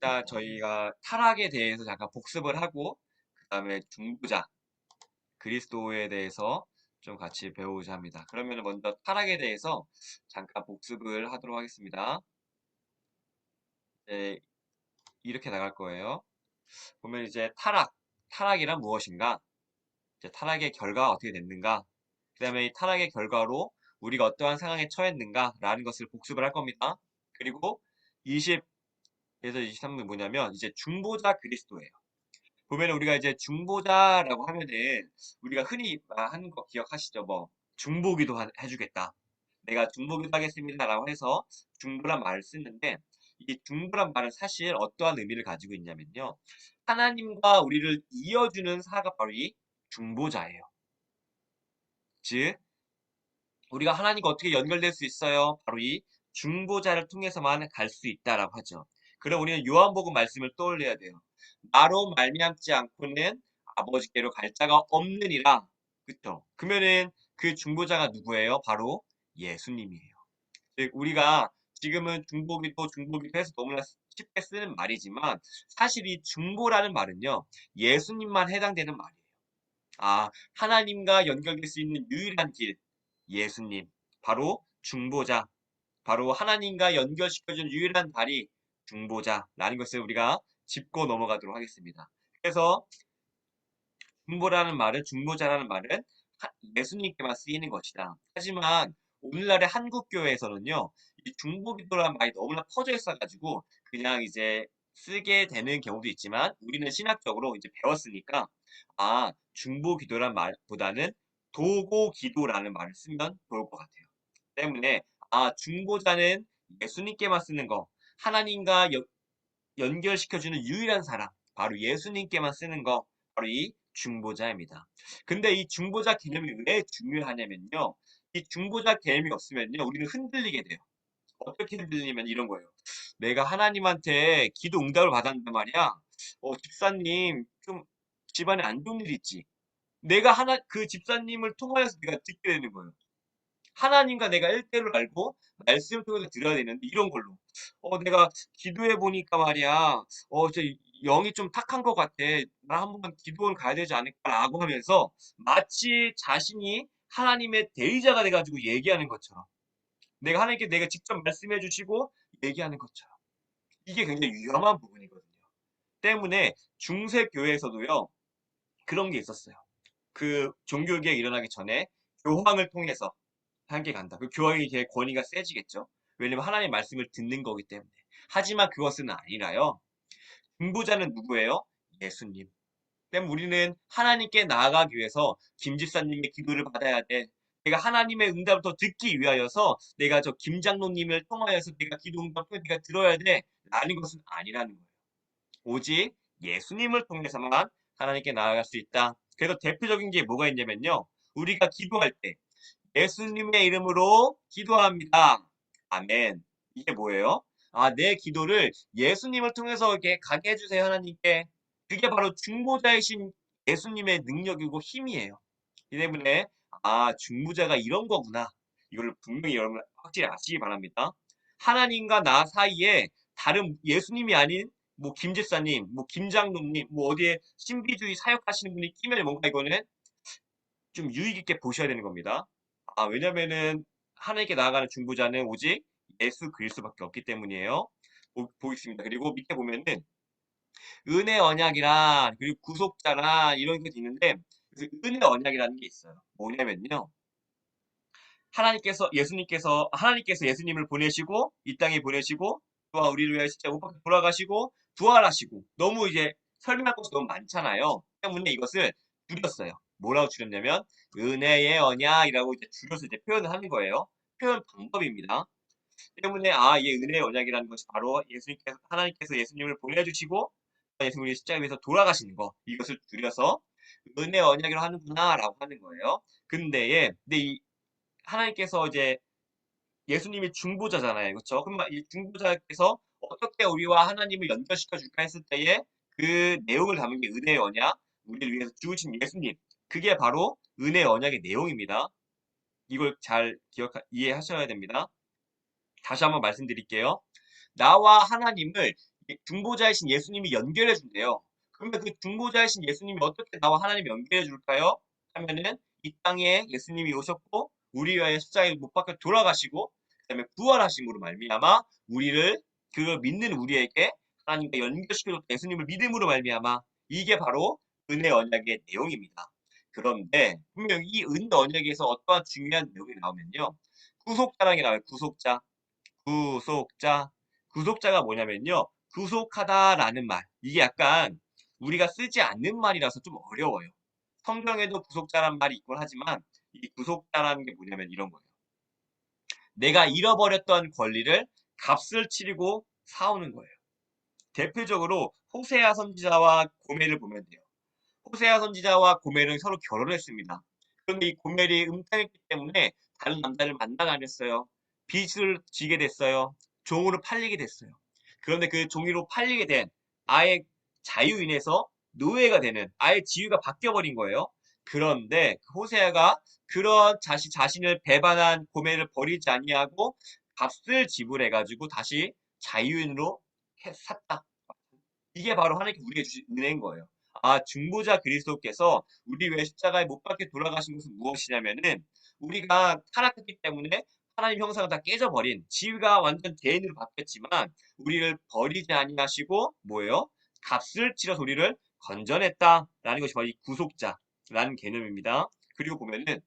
일단 저희가 타락에 대해서 잠깐 복습을 하고 그 다음에 중보자 그리스도에 대해서 좀 같이 배우고자 합니다. 그러면 먼저 타락에 대해서 잠깐 복습을 하도록 하겠습니다. 이제 이렇게 나갈 거예요. 보면 이제 타락이란 무엇인가? 이제 타락의 결과가 어떻게 됐는가? 그 다음에 이 타락의 결과로 우리가 어떠한 상황에 처했는가라는 것을 복습을 할 겁니다. 그리고 20에서 23은 뭐냐면 이제 중보자 그리스도예요. 보면 우리가 이제 중보자라고 하면은 우리가 흔히 하는 거 기억하시죠? 뭐 중보기도 해주겠다. 내가 중보기도 하겠습니다라고 해서 중보란 말을 쓰는데 이 중보란 말은 사실 어떠한 의미를 가지고 있냐면요. 하나님과 우리를 이어주는 사가 바로 이 중보자예요. 즉 우리가 하나님과 어떻게 연결될 수 있어요? 바로 이 중보자를 통해서만 갈 수 있다라고 하죠. 그럼 우리는 요한복음 말씀을 떠올려야 돼요. 나로 말미암지 않고는 아버지께로 갈 자가 없느니라. 그쵸? 그러면은 그 중보자가 누구예요? 바로 예수님이에요. 즉 우리가 지금은 중보기도 해서 너무나 쉽게 쓰는 말이지만 사실 이 중보라는 말은요. 예수님만 해당되는 말이에요. 하나님과 연결될 수 있는 유일한 길, 예수님. 바로 중보자. 바로 하나님과 연결시켜준 유일한 다리, 중보자라는 것을 우리가 짚고 넘어가도록 하겠습니다. 그래서 중보자라는 말은 예수님께만 쓰이는 것이다. 하지만 오늘날의 한국교회에서는요, 이 중보기도라는 말이 너무나 퍼져 있어가지고 그냥 이제 쓰게 되는 경우도 있지만 우리는 신학적으로 이제 배웠으니까 중보기도란 말보다는 도고기도라는 말을 쓰면 좋을 것 같아요. 때문에 중보자는 예수님께만 쓰는 거, 하나님과 연결시켜주는 유일한 사람, 바로 예수님께만 쓰는 거, 바로 이 중보자입니다. 근데 이 중보자 개념이 왜 중요하냐면요. 이 중보자 개념이 없으면요. 우리는 흔들리게 돼요. 어떻게 흔들리면 이런 거예요. 내가 하나님한테 기도 응답을 받았단 말이야. 집사님, 좀 집안에 안 좋은 일 있지. 내가 그 집사님을 통하여서 내가 듣게 되는 거예요. 하나님과 내가 1대1로 알고 말씀을 통해서 드려야 되는데 이런 걸로 내가 기도해 보니까 말이야 저 영이 좀 탁한 것 같아. 나 한 번만 기도원 가야 되지 않을까라고 하면서 마치 자신이 하나님의 대리자가 돼 가지고 얘기하는 것처럼 내가 직접 말씀해 주시고 얘기하는 것처럼 이게 굉장히 위험한 부분이거든요. 때문에 중세 교회에서도요. 그런 게 있었어요. 그 종교개혁 일어나기 전에 교황을 통해서 함께 간다. 그 교황의 권위가 세지겠죠. 왜냐면 하나님의 말씀을 듣는 거기 때문에. 하지만 그것은 아니라요. 중보자는 누구예요? 예수님. 때문에 우리는 하나님께 나아가기 위해서 김 집사님의 기도를 받아야 돼. 내가 하나님의 응답을 더 듣기 위하여서 내가 저 김 장로님을 통하여서 내가 기도 응답을 내가 들어야 돼. 라는 것은 아니라는 거예요. 오직 예수님을 통해서만 하나님께 나아갈 수 있다. 그래서 대표적인 게 뭐가 있냐면요. 우리가 기도할 때 예수님의 이름으로 기도합니다. 아멘. 이게 뭐예요? 내 기도를 예수님을 통해서 이렇게 가게 해주세요, 하나님께. 그게 바로 중보자이신 예수님의 능력이고 힘이에요. 이 때문에, 중보자가 이런 거구나. 이걸 분명히 여러분 확실히 아시기 바랍니다. 하나님과 나 사이에 다른 예수님이 아닌 뭐 김집사님, 뭐 김장로님, 뭐 어디에 신비주의 사역하시는 분이 끼면 뭔가 이거는 좀 유익 있게 보셔야 되는 겁니다. 왜냐면은 하나님께 나아가는 중보자는 오직 예수 그리스도밖에 없기 때문이에요. 보겠습니다. 그리고 밑에 보면은 은혜 언약이란 그리고 구속자란 이런 게 있는데 그래서 은혜 언약이라는 게 있어요. 뭐냐면요. 하나님께서 예수님을 보내시고 이 땅에 보내시고 또한 우리를 위하여 진짜 못 박혀 돌아가시고 부활하시고 너무 이제 설명할 것이 너무 많잖아요. 때문에 이것을 줄였어요. 뭐라고 줄였냐면 은혜의 언약이라고 이제 줄여서 이제 표현을 하는 거예요. 표현 방법입니다. 때문에 이 은혜의 언약이라는 것이 바로 하나님께서 예수님을 보내주시고 예수님이 십자가에 위해서 돌아가시는 거 이것을 줄여서 은혜 언약이라고 하는구나라고 하는 거예요. 근데 이 하나님께서 이제 예수님이 중보자잖아요. 그렇죠? 그럼 이 중보자께서 어떻게 우리와 하나님을 연결시켜 줄까 했을 때에 그 내용을 담은 게 은혜의 언약, 우리를 위해서 죽으신 예수님. 그게 바로 은혜의 언약의 내용입니다. 이걸 잘 이해하셔야 됩니다. 다시 한번 말씀드릴게요. 나와 하나님을 중보자이신 예수님이 연결해 준대요. 그러면 그 중보자이신 예수님이 어떻게 나와 하나님 연결해 줄까요? 하면은 이 땅에 예수님이 오셨고 우리 위하여 십자가에 못 박혀 돌아가시고 그다음에 부활하심으로 말미암아 우리를 그 믿는 우리에게 하나님과 연결시켜줬던 예수님을 믿음으로 말미암아 이게 바로 은혜 언약의 내용입니다. 그런데 분명 이 은혜 언약에서 어떠한 중요한 내용이 나오면요. 구속자라는 게 나와요. 구속자. 구속자. 구속자가 뭐냐면요. 구속하다라는 말. 이게 약간 우리가 쓰지 않는 말이라서 좀 어려워요. 성경에도 구속자란 말이 있곤 하지만 이 구속자라는 게 뭐냐면 이런 거예요. 내가 잃어버렸던 권리를 값을 치르고 사오는 거예요. 대표적으로 호세아 선지자와 고멜을 보면 돼요. 호세아 선지자와 고멜은 서로 결혼했습니다. 그런데 이 고멜이 음탕했기 때문에 다른 남자를 만나 다녔어요. 빚을 지게 됐어요. 종으로 팔리게 됐어요. 그런데 그 종이로 팔리게 된 아예 자유인에서 노예가 되는 아예 지위가 바뀌어버린 거예요. 그런데 호세아가 그런 자신을 배반한 고멜을 버리지 아니하고 값을 지불해가지고 다시 자유인으로 샀다. 이게 바로 하나님께 우리에게 주신 은혜인 거예요. 아, 중보자 그리스도께서 우리 외 십자가에 못 박혀 돌아가신 것은 무엇이냐면은 우리가 타락했기 때문에 하나님 형상을 다 깨져버린 지위가 완전 죄인으로 바뀌었지만 우리를 버리지 아니하시고 뭐예요? 값을 치러서 우리를 건져냈다라는 것이 바로 이 구속자라는 개념입니다. 그리고 보면은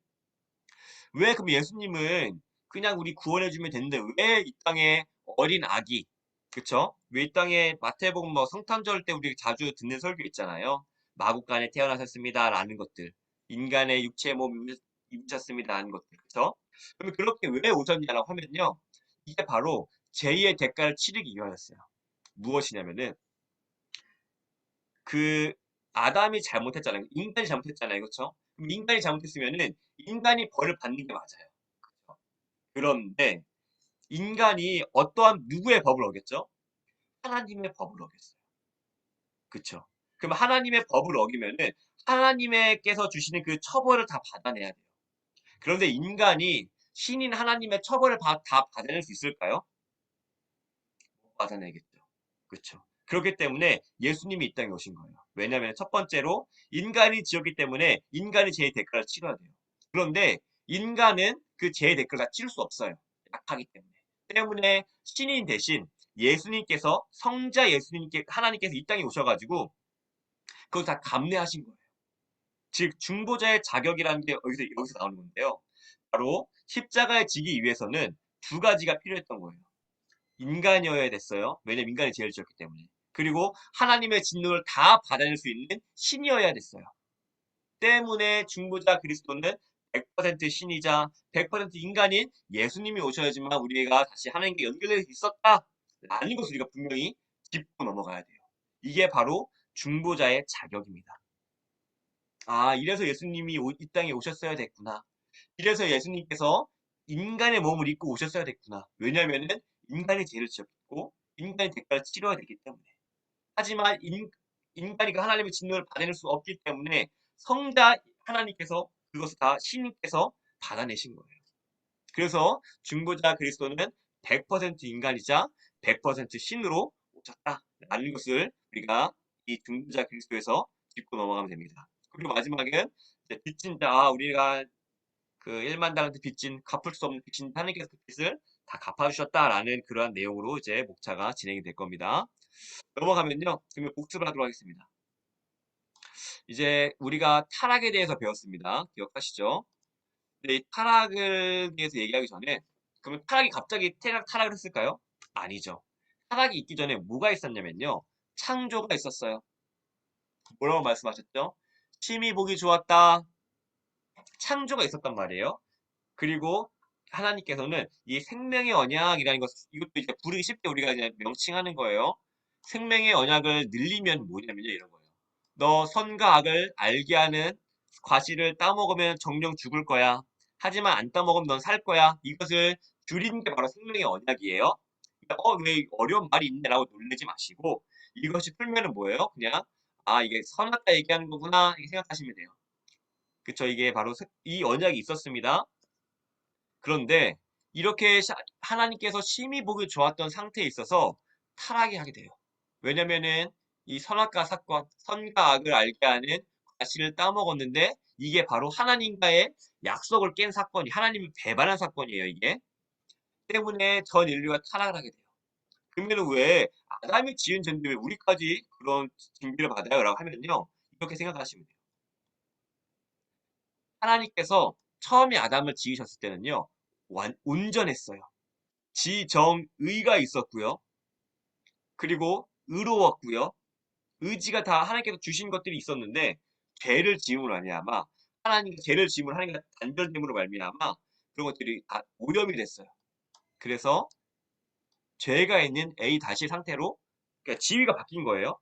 왜 그럼 예수님은 그냥 우리 구원해주면 되는데 왜 이 땅에 어린 아기, 그쵸? 왜 이 땅에 마태복음 뭐 성탄절 때 우리 자주 듣는 설교 있잖아요. 마국간에 태어나셨습니다라는 것들, 인간의 육체 몸 입으셨습니다라는 것들, 그쵸? 그러면 그렇게 왜 오셨냐라고 하면요, 이게 바로 죄의 대가를 치르기 위하였어요. 무엇이냐면은 그 아담이 잘못했잖아요. 인간이 잘못했잖아요, 그렇죠? 그럼 인간이 잘못했으면은 인간이 벌을 받는 게 맞아요. 그런데 인간이 어떠한 누구의 법을 어겼죠? 하나님의 법을 어겼어요. 그쵸? 그럼 하나님의 법을 어기면은 하나님께서 주시는 그 처벌을 다 받아내야 돼요. 그런데 인간이 신인 하나님의 처벌을 다 받아낼 수 있을까요? 못 받아내겠죠. 그쵸? 그렇기 때문에 예수님이 이 땅에 오신 거예요. 왜냐하면 첫 번째로 인간이 지었기 때문에 인간이 죄의 대가를 치러야 돼요. 그런데 인간은 그 죄의 대가를 다 치를 수 없어요. 약하기 때문에. 때문에 신인 대신 예수님께서 성자 예수님께 하나님께서 이 땅에 오셔가지고 그걸 다 감내하신 거예요. 즉 중보자의 자격이라는 게 여기서 나오는 건데요. 바로 십자가에 지기 위해서는 두 가지가 필요했던 거예요. 인간이어야 됐어요. 왜냐면 인간이 죄를 지었기 때문에. 그리고 하나님의 진노를 다 받아낼 수 있는 신이어야 됐어요. 때문에 중보자 그리스도는 100% 신이자 100% 인간인 예수님이 오셔야지만 우리가 다시 하나님께 연결될 수 있었다. 라는 것을 우리가 분명히 짚고 넘어가야 돼요. 이게 바로 중보자의 자격입니다. 아, 이래서 예수님이 이 땅에 오셨어야 됐구나. 이래서 예수님께서 인간의 몸을 입고 오셨어야 됐구나. 왜냐면은 인간이 죄를 지었고 인간이 대가를 치러야 되기 때문에. 하지만 인간이 그 하나님의 진노를 받아낼 수 없기 때문에 성자 하나님께서 그것을 다 신님께서 받아내신 거예요. 그래서 중보자 그리스도는 100% 인간이자 100% 신으로 오셨다라는 것을 우리가 이 중보자 그리스도에서 짚고 넘어가면 됩니다. 그리고 마지막은 이제 빚진 자, 우리가 그 1만 달란트 빚진 갚을 수 없는 빚진 하나님께서 그 빚을 다 갚아주셨다라는 그러한 내용으로 이제 목차가 진행이 될 겁니다. 넘어가면요. 그러면 복습을 하도록 하겠습니다. 이제 우리가 타락에 대해서 배웠습니다. 기억하시죠? 근데 이 타락을 대해서 얘기하기 전에 그러면 타락이 갑자기 타락을 했을까요? 아니죠. 타락이 있기 전에 뭐가 있었냐면요. 창조가 있었어요. 뭐라고 말씀하셨죠? 심히 보기 좋았다. 창조가 있었단 말이에요. 그리고 하나님께서는 이 생명의 언약이라는 것, 이것도 이제 부르기 쉽게 우리가 이제 명칭하는 거예요. 생명의 언약을 늘리면 뭐냐면요, 이런 거예요. 너 선과 악을 알게 하는 과실을 따먹으면 정령 죽을 거야. 하지만 안 따먹으면 넌 살 거야. 이것을 줄이는 게 바로 생명의 언약이에요. 그러니까 왜 어려운 말이 있네라고 놀라지 마시고 이것이 풀면은 뭐예요? 그냥 아, 이게 선악과 얘기하는 거구나 이렇게 생각하시면 돼요. 그쵸? 이게 바로 이 언약이 있었습니다. 그런데 이렇게 하나님께서 심히 보기 좋았던 상태에 있어서 타락이 하게 돼요. 왜냐면은 이 선악과 사건, 선과 악을 알게 하는 과실을 따먹었는데 이게 바로 하나님과의 약속을 깬 사건이 하나님을 배반한 사건이에요, 이게. 때문에 전 인류가 타락을 하게 돼요. 그러면은 왜 아담이 지은 죄인데 왜 우리까지 그런 징계를 받아요? 라고 하면요. 이렇게 생각하시면 돼요. 하나님께서 처음에 아담을 지으셨을 때는요. 온전했어요. 지정의가 있었고요. 그리고 의로웠고요. 의지가 다 하나님께서 주신 것들이 있었는데 죄를 지음으로 말미암아 하나님과 죄를 지음으로 하나님과 단절됨으로 말미암아 그런 것들이 다 오염이 됐어요. 그래서 죄가 있는 A 다시 상태로 그러니까 지위가 바뀐 거예요.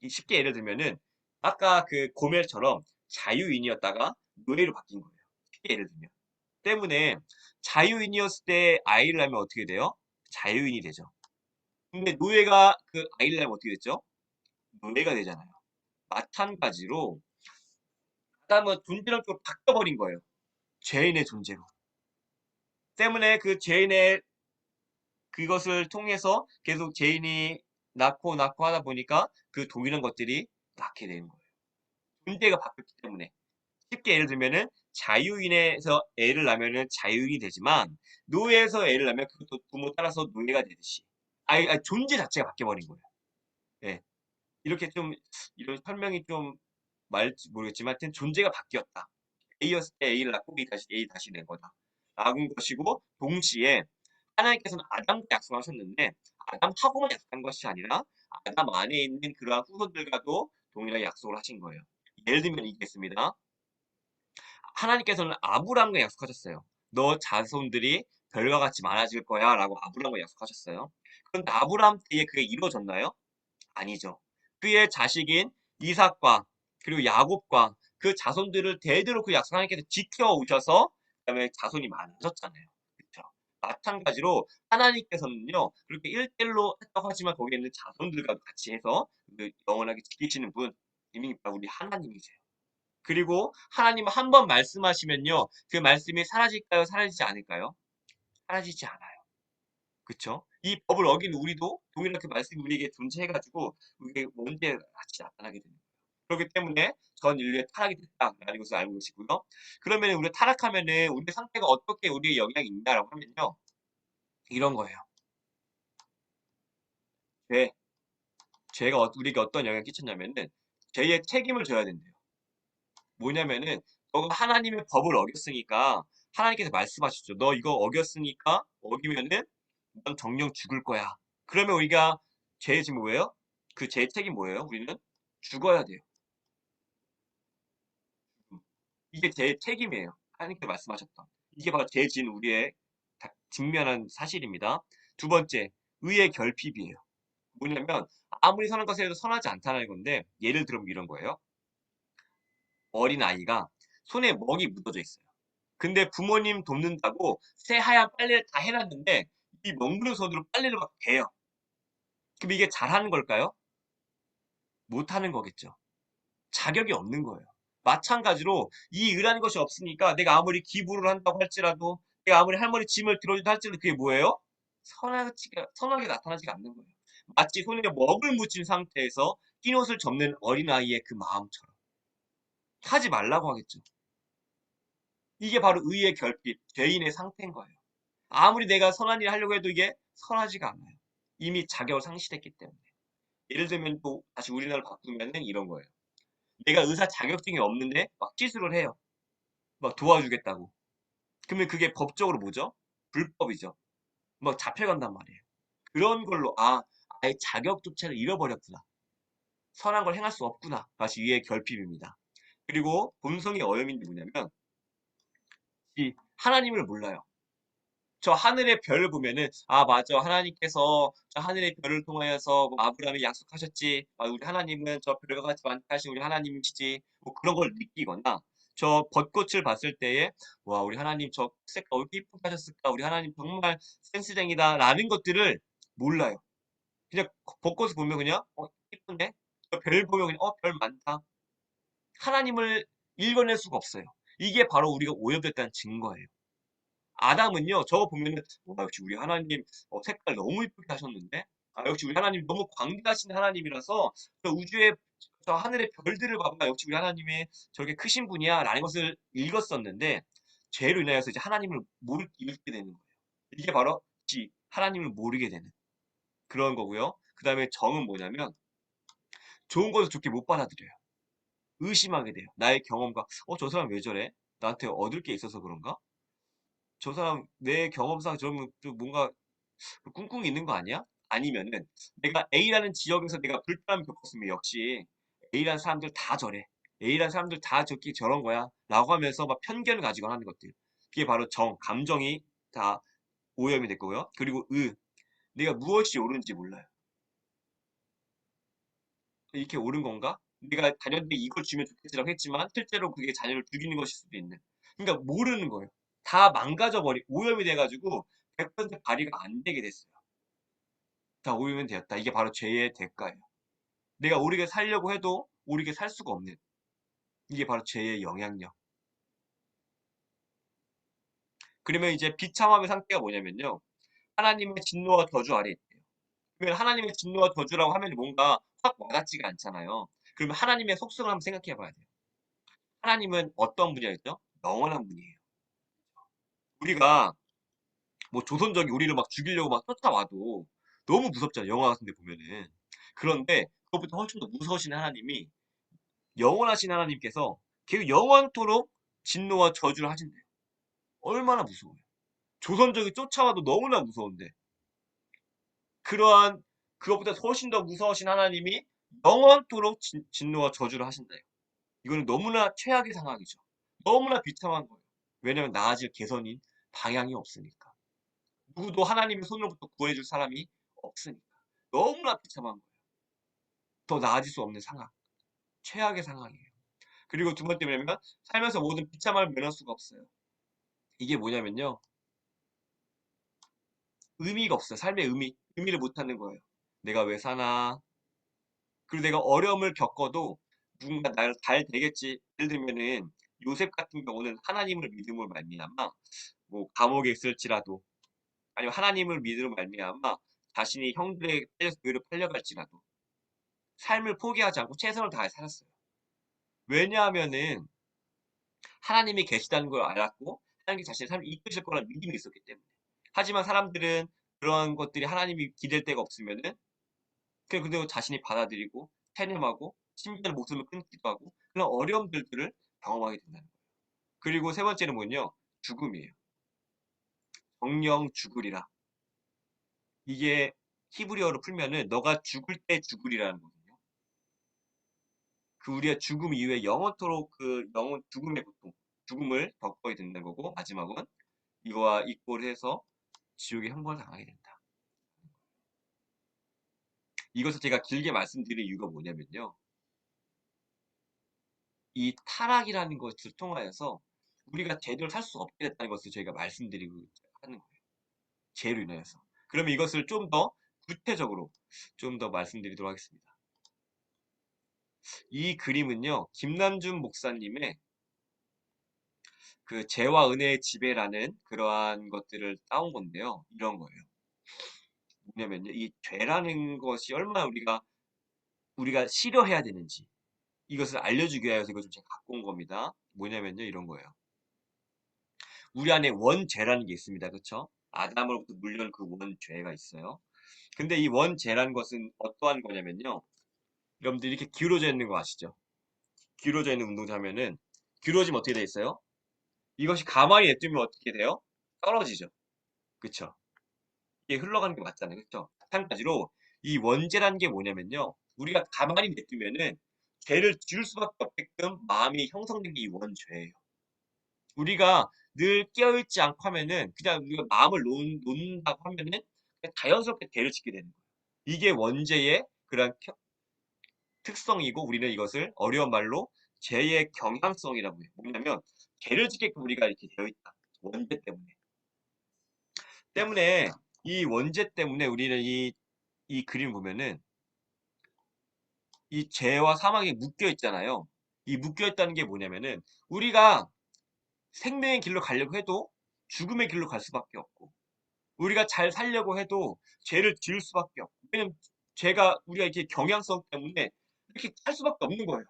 쉽게 예를 들면은 아까 그 고멜처럼 자유인이었다가 노예로 바뀐 거예요. 쉽게 예를 들면. 때문에 자유인이었을 때 아이를 낳으면 어떻게 돼요? 자유인이 되죠. 근데 노예가 그 아이를 낳으면 어떻게 됐죠? 노예가 되잖아요. 마찬가지로 아담은 존재론적으로 바뀌어버린 거예요. 죄인의 존재로. 때문에 그 죄인의 그것을 통해서 계속 죄인이 낳고 하다 보니까 그 동일한 것들이 낳게 되는 거예요. 존재가 바뀌었기 때문에. 쉽게 예를 들면은 자유인에서 애를 낳으면은 자유인이 되지만 노예에서 애를 낳으면 그것도 부모 따라서 노예가 되듯이 존재 자체가 바뀌어버린 거예요. 예. 이렇게 좀 이런 설명이 좀 말지 모르겠지만 하여튼 존재가 바뀌었다. A였을 때 A를 낳고 A 다시 낸 거다. 라는 것이고 동시에 하나님께서는 아담과 약속하셨는데 아담하고만 약속한 것이 아니라 아담 안에 있는 그러한 후손들과도 동일하게 약속을 하신 거예요. 예를 들면 이게 있습니다. 하나님께서는 아브라함과 약속하셨어요. 너 자손들이 별과 같이 많아질 거야 라고 아브라함과 약속하셨어요. 그런데 아브라함 때에 그게 이루어졌나요? 아니죠. 그의 자식인 이삭과 그리고 야곱과 그 자손들을 대대로 그 약속 하나님께서 지켜오셔서 그다음에 자손이 많아졌잖아요. 그렇죠? 마찬가지로 하나님께서는요 그렇게 1대1로 했다고 하지만 거기에 있는 자손들과 같이 해서 그 영원하게 지키시는 분 이미 우리 하나님이세요. 그리고 하나님은 한 번 말씀하시면요 그 말씀이 사라질까요? 사라지지 않을까요? 사라지지 않아요. 그쵸? 이 법을 어긴 우리도 동일하게 그 말씀이 우리에게 존재해가지고 우리에게 언제 같이 나타나게 되는 거예요. 그렇기 때문에 전 인류의 타락이 됐다라는 것을 알고 계시고요. 그러면 우리가 타락하면은 우리 상태가 어떻게 우리의 영향이 있나라고 하면요. 이런 거예요. 죄. 죄가 우리에게 어떤 영향을 끼쳤냐면은 죄의 책임을 져야 된대요. 뭐냐면은 너가 하나님의 법을 어겼으니까 하나님께서 말씀하셨죠. 너 이거 어겼으니까 어기면은 넌 정령 죽을 거야. 그러면 우리가 죄의 짐이 뭐예요? 그 죄의 책임 뭐예요? 우리는 죽어야 돼요. 음. 이게 제 책임이에요. 하나님께 말씀하셨던. 이게 바로 죄 지은 우리의 직면한 사실입니다. 두 번째, 의의 결핍이에요. 뭐냐면 아무리 선한 것을 해도 선하지 않다는 건데 예를 들면 이런 거예요. 어린 아이가 손에 먹이 묻어져 있어요. 근데 부모님 돕는다고 새하얀 빨래를 다 해놨는데 이 멍부른 손으로 빨래를 막 개요. 그럼 이게 잘하는 걸까요? 못하는 거겠죠. 자격이 없는 거예요. 마찬가지로 이 의라는 것이 없으니까 내가 아무리 기부를 한다고 할지라도 내가 아무리 할머니 짐을 들어준다 할지라도 그게 뭐예요? 선하게 나타나지가 않는 거예요. 마치 손에 먹을 묻힌 상태에서 흰 옷을 접는 어린아이의 그 마음처럼 하지 말라고 하겠죠. 이게 바로 의의 결핍, 죄인의 상태인 거예요. 아무리 내가 선한 일 하려고 해도 이게 선하지가 않아요. 이미 자격을 상실했기 때문에. 예를 들면 또 다시 우리나라를 바꾸면은 이런 거예요. 내가 의사 자격증이 없는데 막 시술을 해요. 막 도와주겠다고. 그러면 그게 법적으로 뭐죠? 불법이죠. 막 잡혀간단 말이에요. 그런 걸로 아예 자격조차를 잃어버렸구나. 선한 걸 행할 수 없구나. 다시 위의 결핍입니다. 그리고 본성의 오염이 뭐냐면 이 하나님을 몰라요. 저 하늘의 별을 보면은 맞아 하나님께서 저 하늘의 별을 통하여서 뭐 아브라함이 약속하셨지 우리 하나님은 저 별과 같이 많다 하신 우리 하나님이시지 뭐 그런 걸 느끼거나 저 벚꽃을 봤을 때에 와 우리 하나님 저 색깔 어떻게 이쁘게 하셨을까 우리 하나님 정말 센스쟁이다 라는 것들을 몰라요. 그냥 벚꽃을 보면 그냥 이쁜데 저 별 보면 그냥 별 많다. 하나님을 읽어낼 수가 없어요. 이게 바로 우리가 오염됐다는 증거예요. 아담은요, 저거 보면은, 와, 역시 우리 하나님, 색깔 너무 이쁘게 하셨는데? 역시 우리 하나님 너무 광대하신 하나님이라서 저 우주의 저 하늘의 별들을 봐봐. 역시 우리 하나님이 저렇게 크신 분이야. 라는 것을 읽었었는데 죄로 인하여서 이제 하나님을 잃게 되는 거예요. 이게 바로 하나님을 모르게 되는 그런 거고요. 그 다음에 정은 뭐냐면 좋은 것을 좋게 못 받아들여요. 의심하게 돼요. 나의 경험과 저 사람 왜 저래? 나한테 얻을 게 있어서 그런가? 저 사람 내 경험상 저러면 좀 뭔가 꿍꿍이 있는 거 아니야? 아니면은 내가 A라는 지역에서 내가 불편함을 겪었으면 역시 A라는 사람들 다 저래. A라는 사람들 다 저런 거야. 라고 하면서 막 편견을 가지고 하는 것들. 그게 바로 감정이 다 오염이 됐고요. 그리고 내가 무엇이 옳은지 몰라요. 이렇게 옳은 건가? 내가 자녀들이 이걸 주면 좋겠지라고 했지만 실제로 그게 자녀를 죽이는 것일 수도 있는. 그러니까 모르는 거예요. 다 오염이 돼가지고 100% 발휘가 안 되게 됐어요. 다 오염이 되었다. 이게 바로 죄의 대가예요. 내가 옳게 살려고 해도 옳게 살 수가 없는. 이게 바로 죄의 영향력. 그러면 이제 비참함의 상태가 뭐냐면요. 하나님의 진노와 저주 아래 있대요. 그러면 하나님의 진노와 저주라고 하면 뭔가 확 와닿지가 않잖아요. 그러면 하나님의 속성을 한번 생각해 봐야 돼요. 하나님은 어떤 분이었죠? 영원한 분이에요. 우리가 뭐 조선족이 우리를 막 죽이려고 막 쫓아와도 너무 무섭잖아요. 영화 같은 데 보면은. 그런데 그것부터 훨씬 더 무서우신 하나님이 영원하신 하나님께서 계속 영원토록 진노와 저주를 하신대요. 얼마나 무서워요. 조선족이 쫓아와도 너무나 무서운데 그러한 그것보다 훨씬 더 무서우신 하나님이 영원토록 진노와 저주를 하신대요. 이거는 너무나 최악의 상황이죠. 너무나 비참한 거예요. 왜냐하면 나아질 개선인 방향이 없으니까. 누구도 하나님의 손으로부터 구해줄 사람이 없으니까. 너무나 비참한 거예요. 더 나아질 수 없는 상황. 최악의 상황이에요. 그리고 두 번째 뭐냐면 살면서 모든 비참함을 면할 수가 없어요. 이게 뭐냐면요. 의미가 없어요. 삶의 의미를 못 찾는 거예요. 내가 왜 사나? 그리고 내가 어려움을 겪어도 누군가 나를 잘 되겠지. 예를 들면은 요셉 같은 경우는 하나님을 믿음으로 말미암아 뭐 감옥에 있을지라도 아니면 하나님을 믿음으로 말미암아 자신이 형들에게 팔려서 교회로 팔려갈지라도 삶을 포기하지 않고 최선을 다해 살았어요. 왜냐하면은 하나님이 계시다는 걸 알았고 하나님이 자신의 삶을 이끄실 거라는 믿음이 있었기 때문에. 하지만 사람들은 그런 것들이 하나님이 기댈 데가 없으면은 그냥 그대로 자신이 받아들이고 체념하고 심지어는 목숨을 끊기도 하고 그런 어려움들을 경험하게 된다는 거예요. 그리고 세 번째는 뭐냐면 죽음이에요. 정령 죽으리라. 이게 히브리어로 풀면은 너가 죽을 때 죽으리라는 거거든요. 그 우리가 죽음 이후에 영원토록 그 영원 죽음의 고통, 죽음을 겪어야 된다는 거고 마지막은 이거와 이꼴을 해서 지옥의 형벌을 당하게 된다. 이것을 제가 길게 말씀드릴 이유가 뭐냐면요. 이 타락이라는 것을 통하여서 우리가 제대로 살 수 없게 됐다는 것을 저희가 말씀드리고 하는 거예요. 죄로 인하여서. 그러면 이것을 좀 더 구체적으로 좀 더 말씀드리도록 하겠습니다. 이 그림은요. 김남준 목사님의 그 죄와 은혜의 지배라는 그러한 것들을 따온 건데요. 이런 거예요. 뭐냐면요. 이 죄라는 것이 얼마나 우리가 싫어해야 되는지 이것을 알려주기 위해서 이걸 좀 제가 갖고 온 겁니다. 뭐냐면요. 이런 거예요. 우리 안에 원죄라는 게 있습니다. 그렇죠? 아담으로부터 물려온 그 원죄가 있어요. 근데 이 원죄라는 것은 어떠한 거냐면요. 여러분들 이렇게 기울어져 있는 거 아시죠? 기울어져 있는 운동자면은 기울어지면 어떻게 돼 있어요? 이것이 가만히 냅두면 어떻게 돼요? 떨어지죠. 그쵸? 이게 흘러가는 게 맞잖아요. 그쵸? 마찬가지로 이 원죄라는 게 뭐냐면요. 우리가 가만히 냅두면은 죄를 지을 수밖에 없게끔 마음이 형성된 게 이 원죄예요. 우리가 늘 깨어있지 않고 하면은 그냥 우리가 마음을 놓는다고 하면은 그냥 자연스럽게 죄를 짓게 되는 거예요. 이게 원죄의 그런 특성이고 우리는 이것을 어려운 말로 죄의 경향성이라고 해요. 뭐냐면 죄를 짓게끔 우리가 이렇게 되어 있다. 원죄 때문에 이 원죄 때문에 우리는 이 그림 보면은 이 죄와 사망이 묶여 있잖아요. 이 묶여 있다는 게 뭐냐면은 우리가 생명의 길로 가려고 해도 죽음의 길로 갈 수밖에 없고 우리가 잘 살려고 해도 죄를 지을 수밖에 없고. 왜냐면 죄가 우리가 이렇게 경향성 때문에 이렇게 할 수밖에 없는 거예요.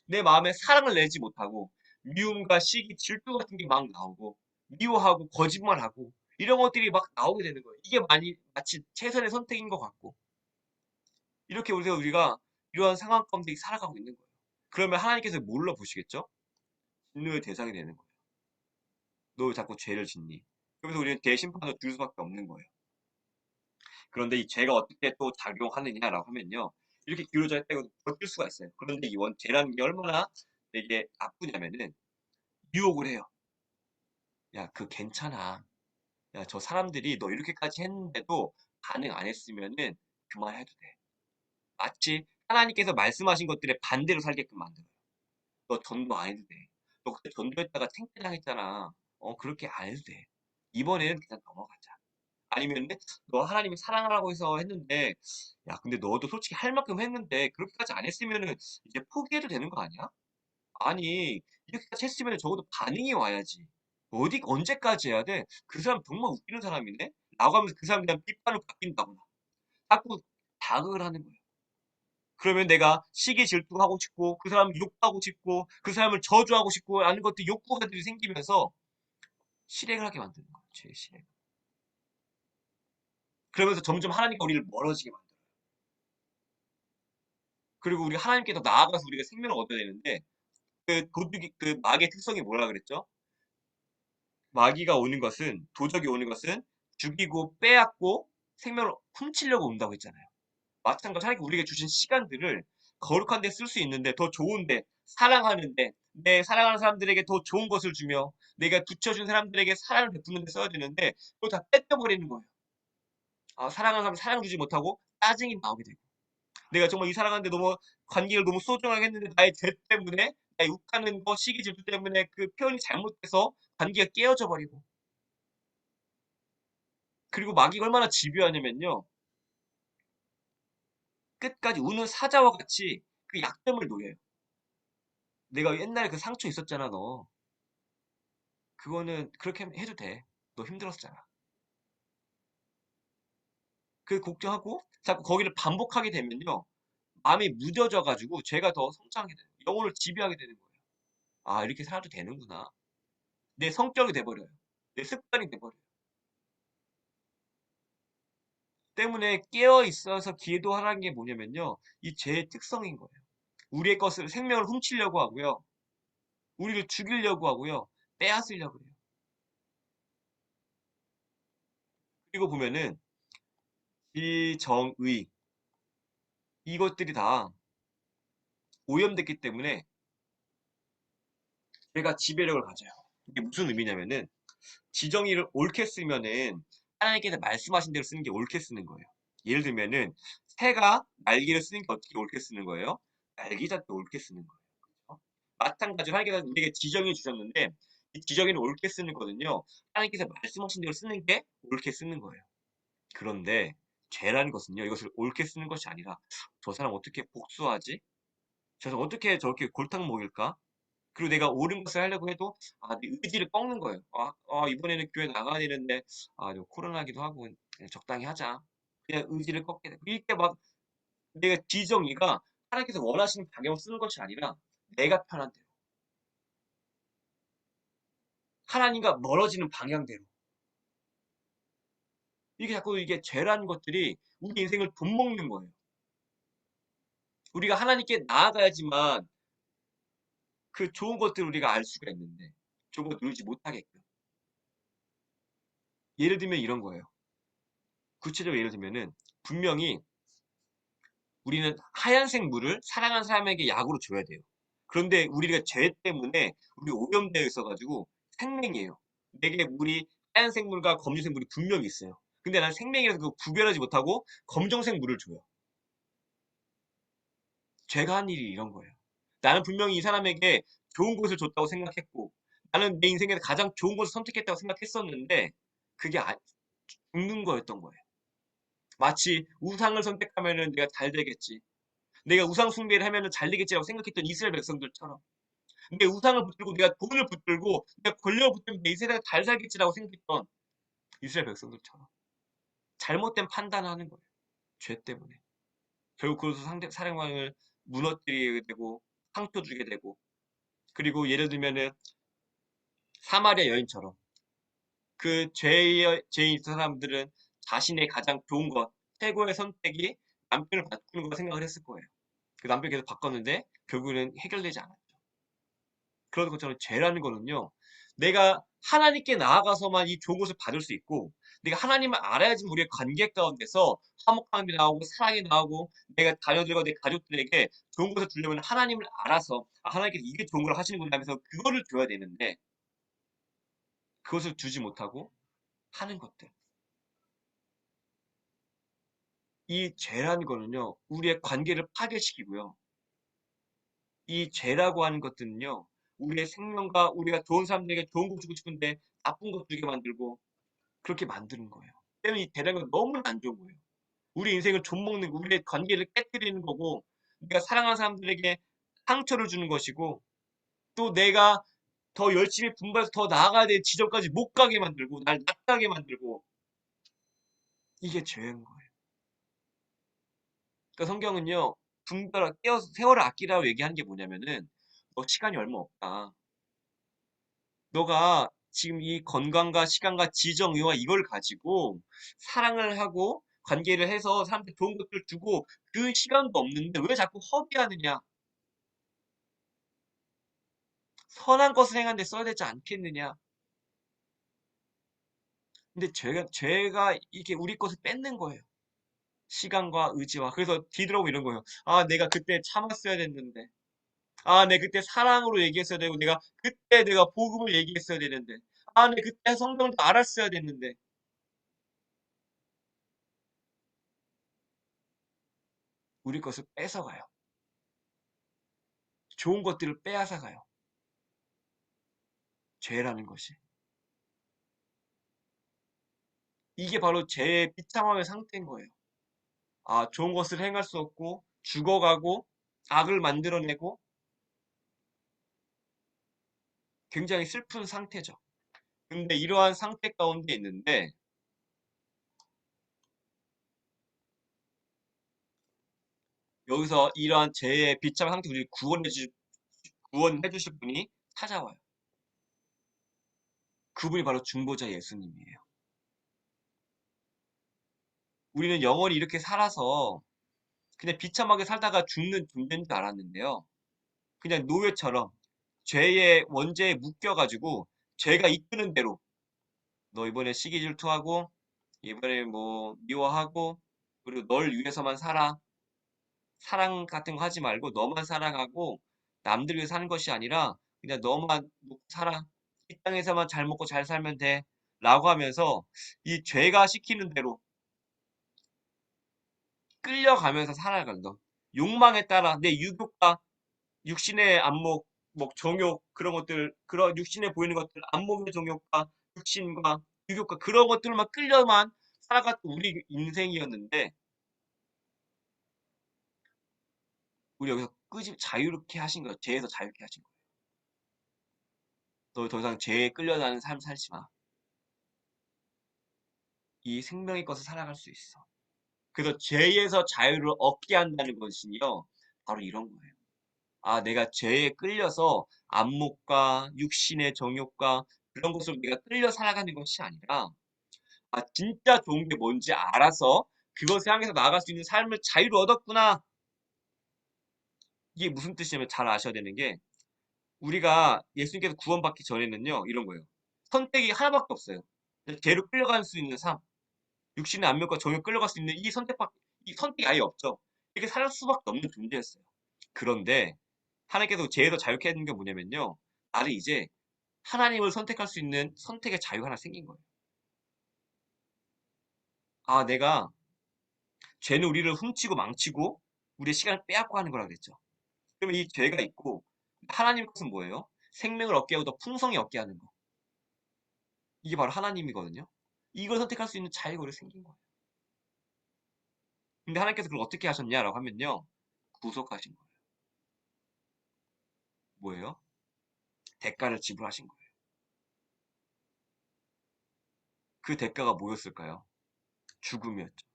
내 마음에 사랑을 내지 못하고 미움과 시기, 질투 같은 게 막 나오고 미워하고 거짓말하고 이런 것들이 막 나오게 되는 거예요. 이게 많이 마치 최선의 선택인 것 같고 이렇게 우리가 이러한 상황 가운데 살아가고 있는 거예요. 그러면 하나님께서 뭘로 보시겠죠? 진노의 대상이 되는 거예요. 너 왜 자꾸 죄를 짓니? 그래서 우리는 대심판을 줄 수밖에 없는 거예요. 그런데 이 죄가 어떻게 또 작용하느냐라고 하면요. 이렇게 기울어져 있다고 버틸 수가 있어요. 그런데 이 죄라는 게 얼마나 되게 나쁘냐면은 유혹을 해요. 야, 괜찮아. 야, 저 사람들이 너 이렇게까지 했는데도 반응 안 했으면은 그만해도 돼. 마치 하나님께서 말씀하신 것들의 반대로 살게끔 만들어요. 너 전도 안 해도 돼. 너 그때 전도했다가 탱패당했잖아. 그렇게 안 해도 돼. 이번에는 그냥 넘어가자. 아니면은 너 하나님이 사랑하라고 해서 했는데 야 근데 너도 솔직히 할 만큼 했는데 그렇게까지 안 했으면은 이제 포기해도 되는 거 아니야? 아니 이렇게까지 했으면 적어도 반응이 와야지. 어디 언제까지 해야 돼? 그 사람 정말 웃기는 사람이네? 라고 하면서 그 사람에 대한 비판을 바뀐다거나 자꾸 자극을 하는 거예요. 그러면 내가 시기 질투하고 싶고 그 사람을 욕하고 싶고 그 사람을 저주하고 싶고 하는 것들 욕구가들이 생기면서 실행을 하게 만드는 거예요. 죄의 실행. 그러면서 점점 하나님과 우리를 멀어지게 만들어요. 그리고 우리 하나님께 더 나아가서 우리가 생명을 얻어야 되는데 도둑이 마귀의 특성이 뭐라 그랬죠? 마귀가 오는 것은 도적이 오는 것은 죽이고 빼앗고 생명을 훔치려고 온다고 했잖아요. 마찬가지로 하나님께 우리에게 주신 시간들을 거룩한 데 쓸 수 있는데 더 좋은 데 사랑하는데 내 사랑하는 사람들에게 더 좋은 것을 주며 내가 붙여준 사람들에게 사랑을 베푸는 데 써야 되는데 그걸 다 뺏겨버리는 거예요. 사랑하는 사람 사랑 주지 못하고 짜증이 나오게 되고 내가 정말 이 사람한테 너무 관계를 너무 소중하게 했는데 나의 죄 때문에 나의 욱하는 거 시기 질투 때문에 그 표현이 잘못돼서 관계가 깨어져 버리고 그리고 마귀가 얼마나 집요하냐면요. 끝까지 우는 사자와 같이 그 약점을 노려요. 내가 옛날에 그 상처 있었잖아 너. 그거는 그렇게 해도 돼. 너 힘들었잖아. 그 걱정하고 자꾸 거기를 반복하게 되면요. 마음이 무뎌져 가지고 죄가 더 성장하게 돼요. 영혼을 지배하게 되는 거예요. 이렇게 살아도 되는구나. 내 성격이 돼 버려요. 내 습관이 돼 버려요. 때문에 깨어 있어서 기도하라는 게 뭐냐면요. 이 죄의 특성인 거예요. 우리의 것을 생명을 훔치려고 하고요. 우리를 죽이려고 하고요. 빼앗으려고 해요. 그리고 보면은 비정의 이것들이 다 오염됐기 때문에 죄가 지배력을 가져요. 이게 무슨 의미냐면은 지정의를 옳게 쓰면은 하나님께서 말씀하신 대로 쓰는 게 옳게 쓰는 거예요. 예를 들면은 새가 날개를 쓰는 게 어떻게 옳게 쓰는 거예요? 날개 잡기 옳게 쓰는 거예요. 그죠? 마찬가지로 하나님께서 우리에게 지정해 주셨는데 이 지정의는 옳게 쓰는 거는요. 하나님께서 말씀하신 대로 쓰는 게 옳게 쓰는 거예요. 그런데 죄라는 것은요. 이것을 옳게 쓰는 것이 아니라 '저 사람 어떻게 복수하지? 저 사람 어떻게 저렇게 골탕 먹일까?' 그리고 내가 옳은 것을 하려고 해도 내 의지를 꺾는 거예요. 이번에는 교회 나가야 되는데 이거 코로나기도 하고 그냥 적당히 하자. 그냥 의지를 꺾게 돼. 이렇게 막 내가 지정의가 하나님께서 원하시는 방향으로 쓰는 것이 아니라 내가 편한 대로. 하나님과 멀어지는 방향대로. 이게 자꾸 이게 죄라는 것들이 우리 인생을 돈 먹는 거예요. 우리가 하나님께 나아가야지만 그 좋은 것들을 우리가 알 수가 있는데 좋은 걸 누리지 못하게끔. 예를 들면 이런 거예요. 구체적으로 예를 들면은 분명히 우리는 하얀색 물을 사랑하는 사람에게 약으로 줘야 돼요. 그런데 우리가 죄 때문에 우리 오염되어 있어 가지고 생명이에요. 내게 물이 하얀색 물과 검정색 물이 분명히 있어요. 근데 난 생명이라서 그거 구별하지 못하고 검정색 물을 줘요. 죄가 한 일이 이런 거예요. 나는 분명히 이 사람에게 좋은 것을 줬다고 생각했고 나는 내 인생에서 가장 좋은 것을 선택했다고 생각했었는데 그게 죽는 거였던 거예요. 마치 우상을 선택하면은 내가 잘 되겠지. 내가 우상 숭배를 하면은 잘 되겠지라고 생각했던 이스라엘 백성들처럼 내 우상을 붙들고 내가 돈을 붙들고 내가 권력을 붙들면 내 이 세상에 잘 살겠지라고 생각했던 이스라엘 백성들처럼. 잘못된 판단을 하는 거예요. 죄 때문에. 결국 그래서 상대 사령왕을 무너뜨리게 되고 상처 주게 되고 그리고 예를 들면은 사마리아 여인처럼 그 죄인 있던 사람들은 자신의 가장 좋은 것, 최고의 선택이 남편을 바꾸는 거 생각을 했을 거예요. 그 남편이 계속 바꿨는데 결국에는 해결되지 않았죠. 그런 것처럼 죄라는 거는요. 내가 하나님께 나아가서만 이 좋은 것을 받을 수 있고 내가 하나님을 알아야지 우리의 관계 가운데서 화목함이 나오고 사랑이 나오고 내가 자녀들과 내 가족들에게 좋은 것을 주려면 하나님을 알아서 하나님께서 이게 좋은 걸 하시는구나 하면서 그거를 줘야 되는데 그것을 주지 못하고 하는 것들. 이 죄라는 거는요. 우리의 관계를 파괴시키고요. 이 죄라고 하는 것들은요. 우리의 생명과 우리가 좋은 사람들에게 좋은 거 주고 싶은데 나쁜 거 주게 만들고 그렇게 만드는 거예요. 때문에 이 대단한 건 너무나 안 좋은 거예요. 우리 인생을 좀먹는 거, 우리의 관계를 깨뜨리는 거고, 내가 사랑하는 사람들에게 상처를 주는 것이고, 또 내가 더 열심히 분발해서 더 나아가야 될 지점까지 못 가게 만들고, 날 낙하게 만들고, 이게 죄인 거예요. 그러니까 성경은요, 분별, 세월을 아끼라고 얘기하는 게 뭐냐면은, 너 시간이 얼마 없다. 너가 지금 이 건강과 시간과 지정의와 이걸 가지고 사랑을 하고 관계를 해서 사람한테 좋은 것들 주고 그 시간도 없는데 왜 자꾸 허비하느냐? 선한 것을 행하는데 써야 되지 않겠느냐? 근데 죄가 이게 우리 것을 뺏는 거예요. 시간과 의지와. 그래서 뒤돌아보고 이런 거예요. 아, 내가 그때 참았어야 됐는데. 아, 내 그때 사랑으로 얘기했어야 되고, 그때 내가 복음을 얘기했어야 되는데. 아, 내 그때 성경도 알았어야 됐는데. 우리 것을 뺏어가요. 좋은 것들을 빼앗아 가요. 죄라는 것이. 이게 바로 죄의 비참함의 상태인 거예요. 아, 좋은 것을 행할 수 없고, 죽어가고, 악을 만들어내고, 굉장히 슬픈 상태죠. 근데 이러한 상태 가운데 있는데, 여기서 이러한 죄의 비참한 상태 우리 구원해 주실 분이 찾아와요. 그분이 바로 중보자 예수님이에요. 우리는 영원히 이렇게 살아서 그냥 비참하게 살다가 죽는 존재인 줄 알았는데요. 그냥 노예처럼 죄의 원죄에 묶여가지고 죄가 이끄는 대로 너 이번에 시기 질투하고 이번에 뭐 미워하고 그리고 널 위해서만 살아. 사랑 같은 거 하지 말고 너만 사랑하고 남들 위해 사는 것이 아니라 그냥 너만 먹고 살아. 이 땅에서만 잘 먹고 잘 살면 돼. 라고 하면서 이 죄가 시키는 대로 끌려가면서 살아간다. 욕망에 따라 내 유혹과 육신의 안목, 뭐 정욕 그런 것들, 그런 육신에 보이는 것들, 안목의 정욕과 육신과 유혹과 그런 것들만 끌려만 살아갔던 우리 인생이었는데 우리 여기서 끄집 자유롭게 하신 거예요. 죄에서 자유롭게 하신 거예요. 너 더 이상 죄에 끌려다니는 삶 살지 마. 이 생명의 것을 살아갈 수 있어. 그래서 죄에서 자유를 얻게 한다는 것은요, 바로 이런 거예요. 아, 내가 죄에 끌려서 안목과 육신의 정욕과 그런 것으로 내가 끌려 살아가는 것이 아니라, 아, 진짜 좋은 게 뭔지 알아서 그것을 향해서 나아갈 수 있는 삶을 자유를 얻었구나. 이게 무슨 뜻이냐면 잘 아셔야 되는 게, 우리가 예수님께서 구원받기 전에는요, 이런 거예요. 선택이 하나밖에 없어요. 죄로 끌려갈 수 있는 삶, 육신의 안목과 정욕 끌려갈 수 있는 이 선택이 아예 없죠. 이렇게 살 수밖에 없는 존재였어요. 그런데 하나님께서 죄에서 자유케 해준 게 뭐냐면요. 나를 이제 하나님을 선택할 수 있는 선택의 자유가 하나 생긴 거예요. 아, 내가 죄는 우리를 훔치고 망치고 우리의 시간을 빼앗고 하는 거라 그랬죠. 그러면 이 죄가 있고 하나님 것은 뭐예요? 생명을 얻게 하고 더 풍성히 얻게 하는 거. 이게 바로 하나님이거든요. 이걸 선택할 수 있는 자유가 우리 생긴 거예요. 근데 하나님께서 그걸 어떻게 하셨냐라고 하면요. 구속하신 거예요. 뭐예요? 대가를 지불하신 거예요. 그 대가가 뭐였을까요? 죽음이었죠.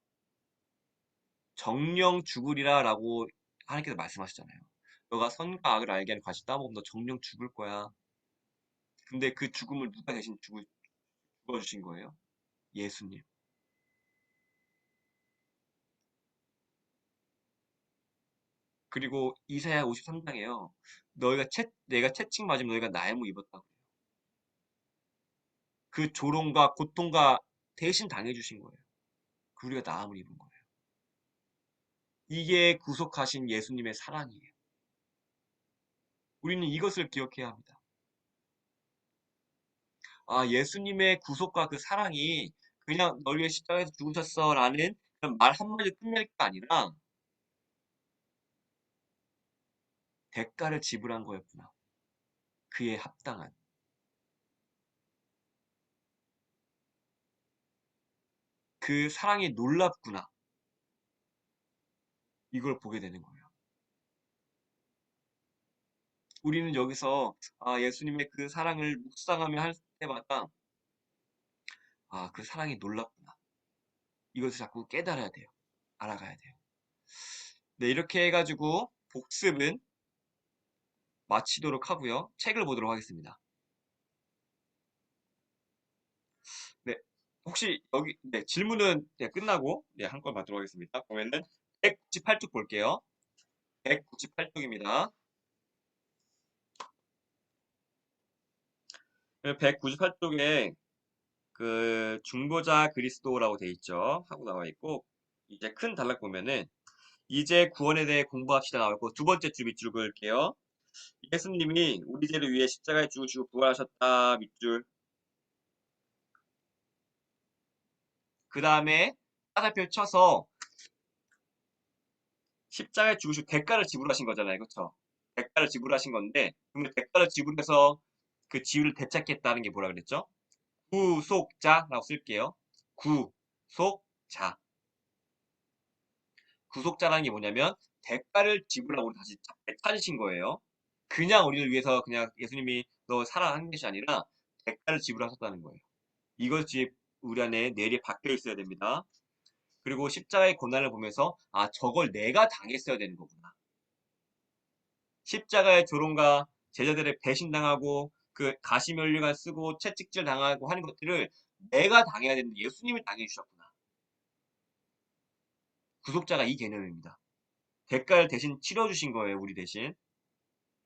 정령 죽으리라 라고 하나님께서 말씀하셨잖아요. 너가 선과 악을 알게 하는 과실 따먹으면 너 정령 죽을 거야. 근데 그 죽음을 누가 대신 죽어주신 거예요? 예수님. 그리고 이사야 53장에요. 내가 채찍 맞으면 너희가 나무 입었다고. 그 조롱과 고통과 대신 당해주신 거예요. 그 우리가 나음을 입은 거예요. 이게 구속하신 예수님의 사랑이에요. 우리는 이것을 기억해야 합니다. 아, 예수님의 구속과 그 사랑이 그냥 널 위해 십자가에서 죽으셨어 라는 그런 말 한마디 끝낼 게 아니라 대가를 지불한 거였구나. 그에 합당한. 그 사랑이 놀랍구나. 이걸 보게 되는 거예요. 우리는 여기서 예수님의 그 사랑을 묵상하며 할 때마다 그 사랑이 놀랍구나. 이것을 자꾸 깨달아야 돼요. 알아가야 돼요. 네, 이렇게 해가지고 복습은 마치도록 하고요. 책을 보도록 하겠습니다. 네, 혹시 여기 질문은 끝나고 한 건 받도록 하겠습니다. 보면은 198쪽 볼게요. 198쪽입니다. 198쪽에 그 중보자 그리스도라고 돼 있죠. 하고 나와 있고 이제 큰 단락 보면은 이제 구원에 대해 공부합시다 나와 있고 두 번째 줄 밑줄 그을게요. 예수님이 우리 죄를 위해 십자가에 죽으시고 부활하셨다 밑줄. 그 다음에 따살표 쳐서 십자가에 죽으시고 대가를 지불하신 거잖아요. 그렇죠? 대가를 지불하신 건데 그러면 대가를 지불해서 그 지위를 되찾겠다는 게 뭐라 그랬죠? 구속자라고 쓸게요. 구속자. 구속자라는 게 뭐냐면 대가를 지불하고 다시 찾으신 거예요. 그냥 우리를 위해서 그냥 예수님이 너 사랑하는 것이 아니라 대가를 지불하셨다는 거예요. 이것이 우리 안에 내리에 박혀 있어야 됩니다. 그리고 십자가의 고난을 보면서 저걸 내가 당했어야 되는 거구나. 십자가의 조롱과 제자들의 배신당하고 그 가시면류관 쓰고 채찍질 당하고 하는 것들을 내가 당해야 되는데 예수님이 당해주셨구나. 구속자가 이 개념입니다. 대가를 대신 치러주신 거예요. 우리 대신.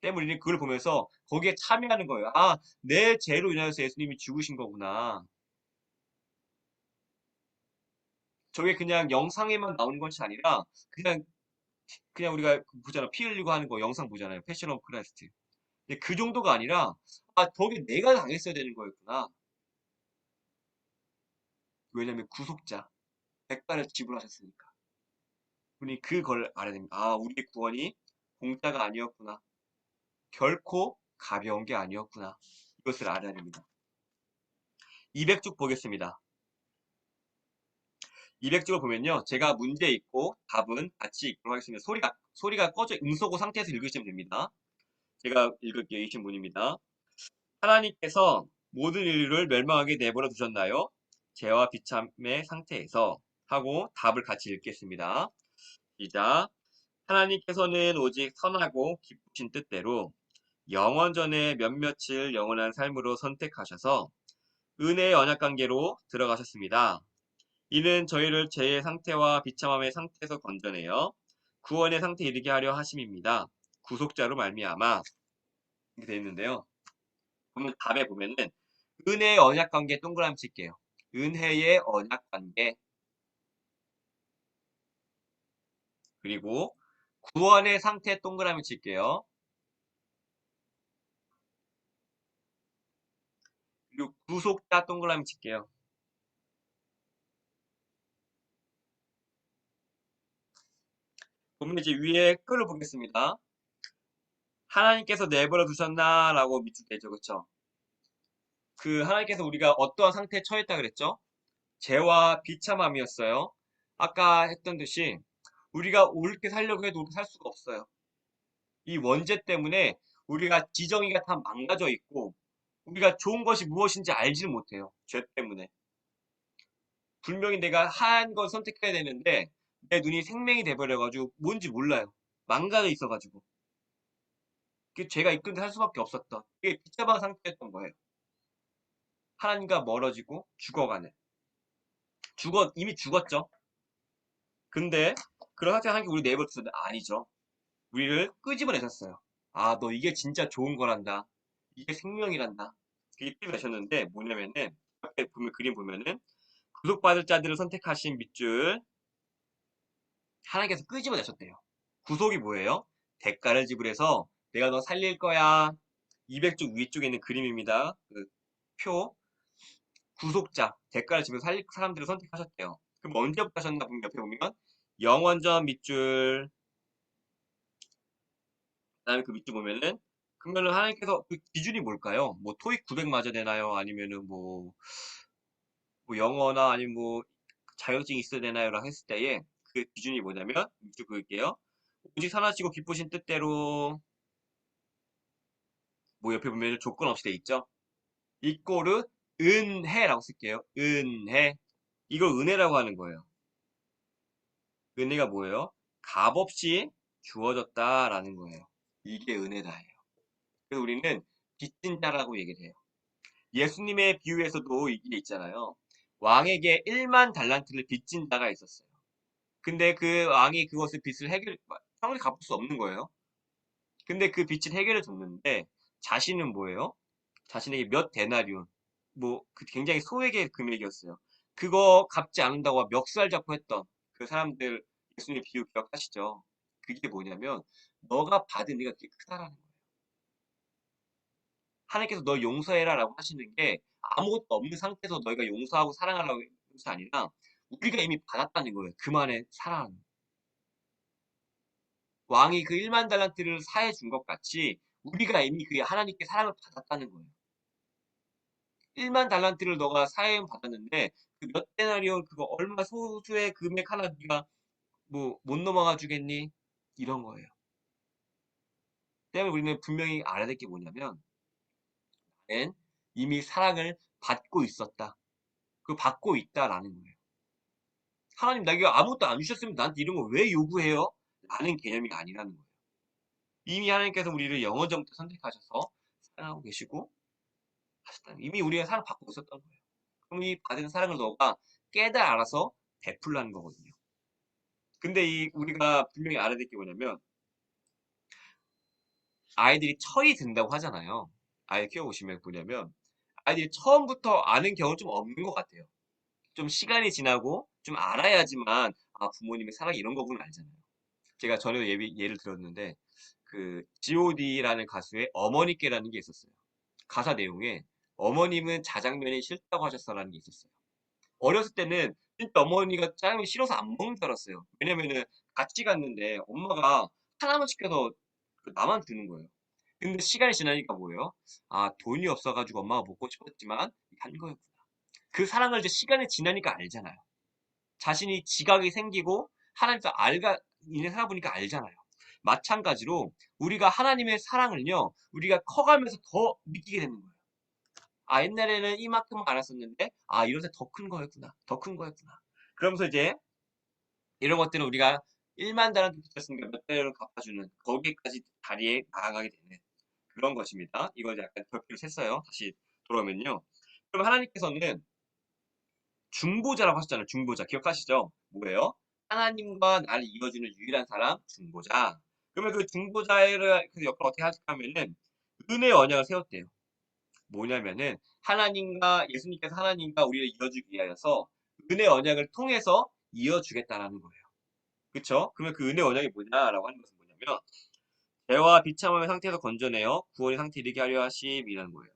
때문에 우리는 그걸 보면서 거기에 참여하는 거예요. 내 죄로 인하여서 예수님이 죽으신 거구나. 저게 그냥 영상에만 나오는 것이 아니라 그냥 우리가 보잖아. 피 흘리고 하는 거 영상 보잖아요. 패션 오브 크라이스트. 근데 그 정도가 아니라 저게 내가 당했어야 되는 거였구나. 왜냐면 구속자, 대가를 지불하셨으니까. 우리 그걸 알아야 됩니다. 우리의 구원이 공짜가 아니었구나. 결코 가벼운 게 아니었구나. 이것을 알아야 됩니다. 200쪽 보겠습니다. 200쪽을 보면요. 제가 문제 있고 답은 같이 읽도록 하겠습니다. 소리가 꺼져 음소거 상태에서 읽으시면 됩니다. 제가 읽을게요. 이 신문입니다. 하나님께서 모든 인류를 멸망하게 내버려 두셨나요? 죄와 비참의 상태에서 하고 답을 같이 읽겠습니다. 시작. 하나님께서는 오직 선하고 기쁘신 뜻대로 영원전에 몇몇을 영원한 삶으로 선택하셔서 은혜의 언약관계로 들어가셨습니다. 이는 저희를 죄의 상태와 비참함의 상태에서 건져내어 구원의 상태에 이르게 하려 하심입니다. 구속자로 말미암아 이렇게 되어 있는데요. 그러면 답에 보면은 은혜의 언약관계 동그라미 칠게요. 은혜의 언약관계 그리고 구원의 상태 동그라미 칠게요. 그리고 구속자 동그라미 칠게요. 보면 이제 위에 글을 보겠습니다. 하나님께서 내버려 두셨나? 라고 밑줄 되죠. 그쵸? 그 하나님께서 우리가 어떠한 상태에 처했다 그랬죠? 죄와 비참함이었어요. 아까 했던 듯이 우리가 옳게 살려고 해도 옳게 살 수가 없어요. 이 원죄 때문에 우리가 지정의가 다 망가져 있고 우리가 좋은 것이 무엇인지 알지를 못해요. 죄 때문에. 분명히 내가 하얀 걸 선택해야 되는데 내 눈이 생명이 돼버려가지고 뭔지 몰라요. 망가져 있어가지고. 그 제가 이끈 데 할 수밖에 없었던 그게 비참한 상태였던 거예요. 하나님과 멀어지고 죽어가는. 이미 죽었죠. 근데 그런 상태에 하나님께 우리 내버려두는데 아니죠. 우리를 끄집어내셨어요. 아, 너 이게 진짜 좋은 거란다. 이게 생명이란다. 그게 끄집어내셨는데 뭐냐면은 앞에 보면 그림 보면은 구속받을 자들을 선택하신 밑줄 하나님께서 끄집어내셨대요. 구속이 뭐예요? 대가를 지불해서 내가 너 살릴 거야. 200쪽 위쪽에 있는 그림입니다. 그 표. 구속자, 대가를 지불해서 살릴 사람들을 선택하셨대요. 그럼 언제부터 하셨나 보면 옆에 보면 영원전 밑줄 그다음에 그 밑줄 보면은 그러면은 하나님께서 그 기준이 뭘까요? 뭐 토익 900 맞아야 되나요? 아니면은 뭐 영어나 아니면 뭐 자격증이 있어야 되나요?라고 했을 때에 그 기준이 뭐냐면 밑줄 그을게요. 오직 선하시고 기쁘신 뜻대로 뭐 옆에 보면 조건 없이 돼 있죠. 이꼬르 은혜라고 쓸게요. 은혜. 이걸 은혜라고 하는 거예요. 은혜가 뭐예요? 값없이 주어졌다라는 거예요. 이게 은혜다예요. 그래서 우리는 빚진 자라고 얘기를 해요. 예수님의 비유에서도 이게 있잖아요. 왕에게 1만 달란트를 빚진 자가 있었어요. 근데 그 왕이 그것을 빚을 평생 갚을 수 없는 거예요. 근데 그 빚을 해결해 줬는데 자신은 뭐예요? 자신에게 몇 데나리온, 뭐 그 굉장히 소액의 금액이었어요. 그거 갚지 않는다고 멱살 잡고 했던 그 사람들 예수님의 비유 기억하시죠? 그게 뭐냐면 너가 받은 네가 그게 크다라는 거예요. 하나님께서 너 용서해라라고 하시는 게 아무것도 없는 상태에서 너희가 용서하고 사랑하라고 하는 것이 아니라 우리가 이미 받았다는 거예요. 그만의 사랑. 왕이 그 1만 달란트를 사해 준 것 같이 우리가 이미 그 하나님께 사랑을 받았다는 거예요. 1만 달란트를 너가 사해 받았는데 그 몇 데나리온 그거 얼마 소수의 금액 하나 네가 뭐 못 넘어가 주겠니? 이런 거예요. 때문에 우리는 분명히 알아야 될 게 뭐냐면 나는 이미 사랑을 받고 있었다. 그 받고 있다라는 거예요. 하나님 나에게 아무것도 안 주셨으면 나한테 이런 거 왜 요구해요? 라는 개념이 아니라는 거예요. 이미 하나님께서 우리를 영원전부터 선택하셔서 사랑하고 계시고 하셨다는 이미 우리가 사랑 받고 있었던 거예요. 그럼 이 받은 사랑을 너가 깨달아 알아서 베풀라는 거거든요. 근데 우리가 분명히 알아야 될 게 뭐냐면 아이들이 철이 든다고 하잖아요. 아이 키워보시면 뭐냐면 아이들이 처음부터 아는 경우는 좀 없는 것 같아요. 좀 시간이 지나고 좀 알아야지만 아 부모님의 사랑이 이런 거구나 알잖아요. 제가 전에도 예를 들었는데 그 G.O.D라는 가수의 어머니께라는 게 있었어요. 가사 내용에 어머님은 자장면이 싫다고 하셨어라는 게 있었어요. 어렸을 때는 진짜 어머니가 짜장면 싫어서 안 먹는 줄 알았어요. 왜냐면은 같이 갔는데 엄마가 하나만 시켜서 나만 주는 거예요. 근데 시간이 지나니까 뭐예요? 아, 돈이 없어가지고 엄마가 먹고 싶었지만 한 거였구나. 그 사랑을 이제 시간이 지나니까 알잖아요. 자신이 지각이 생기고 하나님도 인해 살아보니까 알잖아요. 마찬가지로 우리가 하나님의 사랑을요, 우리가 커가면서 더 느끼게 되는 거예요. 아, 옛날에는 이만큼 알았었는데, 아, 이런 데 더 큰 거였구나. 더 큰 거였구나. 그러면서 이제 이런 것들은 우리가 1만 달러도 붙였으니까 몇 달러를 갚아주는 거기까지 다리에 나아가게 되는 그런 것입니다. 이걸 약간 별표를 셌어요. 다시 돌아오면요. 그럼 하나님께서는 중보자라고 하셨잖아요. 중보자. 기억하시죠? 뭐예요? 하나님과 나를 이어주는 유일한 사람, 중보자. 그러면 그 중보자의 그 역할을 어떻게 하냐면은 은혜의 언약을 세웠대요. 뭐냐면은 예수님께서 하나님과 우리를 이어주기 위하여서 은혜 언약을 통해서 이어주겠다라는 거예요. 그쵸? 그러면 그 은혜 언약이 뭐냐라고 하는 것은 뭐냐면 죄와 비참함의 상태에서 건져내어 구원의 상태에 이르게 하려 하심이라는 거예요.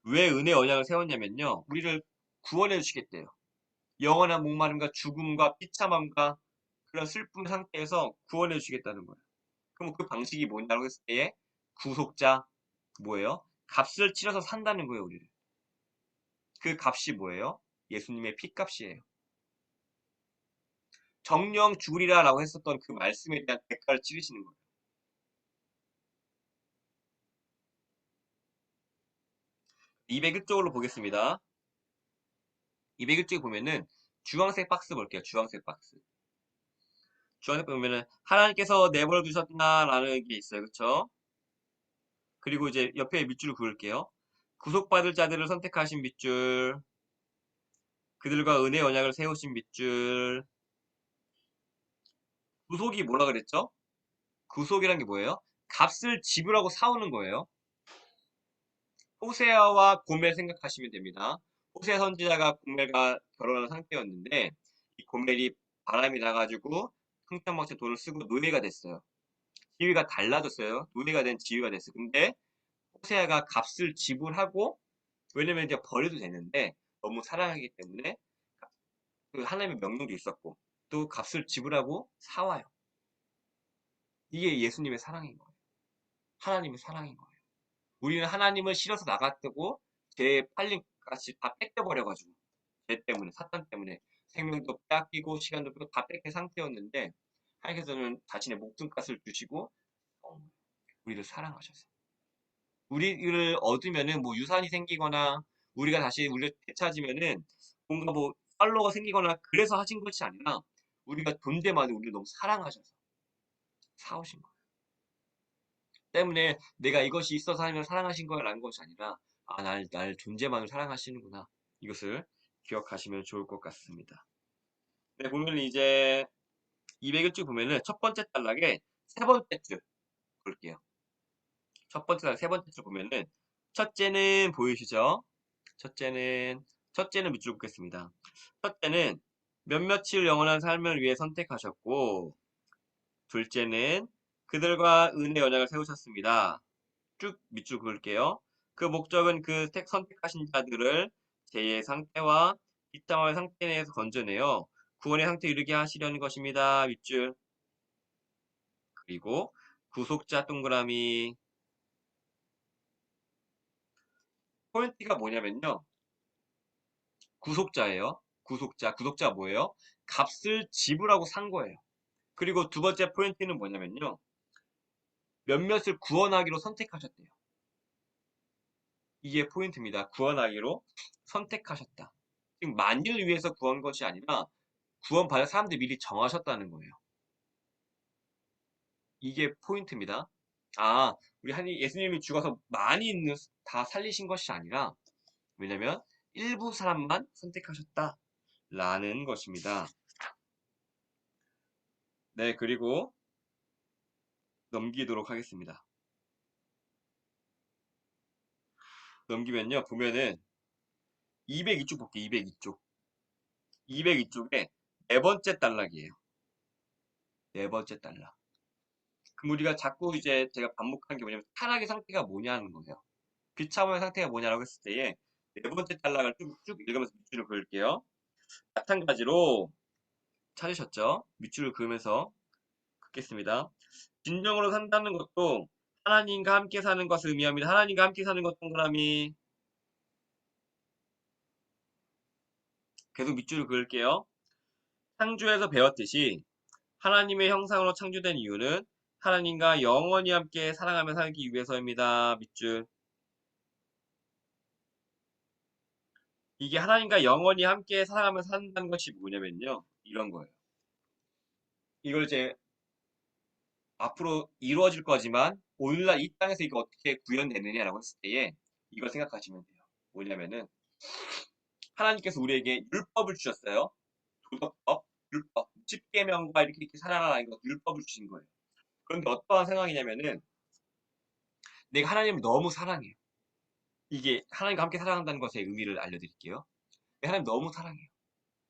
왜 은혜 언약을 세웠냐면요. 우리를 구원해 주시겠대요. 영원한 목마름과 죽음과 비참함과 그런 슬픔 상태에서 구원해 주시겠다는 거예요. 그럼 그 방식이 뭐냐고 했을 때에 구속자 뭐예요? 값을 치러서 산다는 거예요, 우리를. 그 값이 뭐예요? 예수님의 피값이에요. 정령 죽으리라라고 했었던 그 말씀에 대한 대가를 치르시는 거예요. 201쪽으로 보겠습니다. 201쪽에 보면은 주황색 박스 볼게요. 주황색 박스. 주황색 보면은 하나님께서 내버려 두셨다라는 게 있어요. 그쵸? 그리고 이제 옆에 밑줄을 그을게요. 구속받을 자들을 선택하신 밑줄, 그들과 은혜 언약을 세우신 밑줄. 구속이 뭐라 그랬죠? 구속이란 게 뭐예요? 값을 지불하고 사오는 거예요. 호세아와 고멜 생각하시면 됩니다. 호세아 선지자가 고멜과 결혼한 상태였는데 이 고멜이 바람이 나가지고 흥청망청 돈을 쓰고 노예가 됐어요. 지위가 달라졌어요. 노예가 된 지위가 됐어요. 근데 호세아가 값을 지불하고 왜냐면 이제 버려도 되는데 너무 사랑하기 때문에 그 하나님의 명령도 있었고 또 값을 지불하고 사와요. 이게 예수님의 사랑인 거예요. 하나님의 사랑인 거예요. 우리는 하나님을 싫어서 나갔다고 죄에 팔린 같이 다 뺏겨버려가지고 죄 때문에 사탄 때문에 생명도 뺏기고 시간도 뺏고 다 뺏긴 상태였는데 하나님께서는 자신의 목숨값을 주시고 우리를 사랑하셔서 우리를 얻으면은 뭐 유산이 생기거나 우리가 다시 우리를 되찾으면은 뭔가 뭐 팔로워가 생기거나 그래서 하신 것이 아니라 우리가 존재만으로 우리를 너무 사랑하셔서 사오신 거예요. 때문에 내가 이것이 있어서 하나님을 사랑하신 거야라는 것이 아니라 아, 날 존재만으로 사랑하시는구나. 이것을 기억하시면 좋을 것 같습니다. 네, 보면 이제 201쪽 보면은 첫 번째 단락에 세 번째 줄 볼게요. 첫 번째 단락 세 번째 줄 보면은 첫째는 보이시죠? 첫째는 밑줄 긋겠습니다. 첫째는 몇몇을 영원한 삶을 위해 선택하셨고 둘째는 그들과 은혜 언약을 세우셨습니다. 쭉 밑줄 그을게요. 그 목적은 그 선택하신 자들을 죄의 상태와 비참함의 상태 내에서 건져내어 구원의 상태에 이르게 하시려는 것입니다. 밑줄. 그리고 구속자 동그라미. 포인트가 뭐냐면요. 구속자예요. 구속자 뭐예요? 값을 지불하고 산 거예요. 그리고 두 번째 포인트는 뭐냐면요. 몇몇을 구원하기로 선택하셨대요. 이게 포인트입니다. 구원하기로 선택하셨다. 지금 만일을 위해서 구한 것이 아니라 구원받을 사람들 미리 정하셨다는 거예요. 이게 포인트입니다. 아, 우리 예수님이 죽어서 많이 있는 다 살리신 것이 아니라 왜냐면 일부 사람만 선택하셨다라는 것입니다. 네, 그리고 넘기도록 하겠습니다. 넘기면요, 보면은 202쪽 볼게요. 202쪽. 202쪽에 네 번째 단락이에요. 네 번째 단락. 그럼 우리가 자꾸 이제 제가 반복하는 게 뭐냐면 타락의 상태가 뭐냐는 거예요. 비참함의 상태가 뭐냐라고 했을 때에 네 번째 단락을 쭉 읽으면서 밑줄을 그을게요. 마찬가지로 찾으셨죠? 밑줄을 그으면서 긋겠습니다. 진정으로 산다는 것도 하나님과 함께 사는 것을 의미합니다. 하나님과 함께 사는 것 동그라미. 계속 밑줄을 그을게요. 창조에서 배웠듯이 하나님의 형상으로 창조된 이유는 하나님과 영원히 함께 사랑하며 살기 위해서입니다. 밑줄. 이게 하나님과 영원히 함께 사랑하며 산다는 것이 뭐냐면요. 이런 거예요. 이걸 이제 앞으로 이루어질 거지만 오늘날 이 땅에서 이거 어떻게 구현되느냐라고 했을 때에 이걸 생각하시면 돼요. 뭐냐면은 하나님께서 우리에게 율법을 주셨어요. 도덕법, 율법, 십계명과 이렇게 살아라 이거 율법을 주신 거예요. 그런데 어떠한 상황이냐면은 내가 하나님을 너무 사랑해요. 이게 하나님과 함께 사랑한다는 것의 의미를 알려드릴게요. 내가 하나님 너무 사랑해요.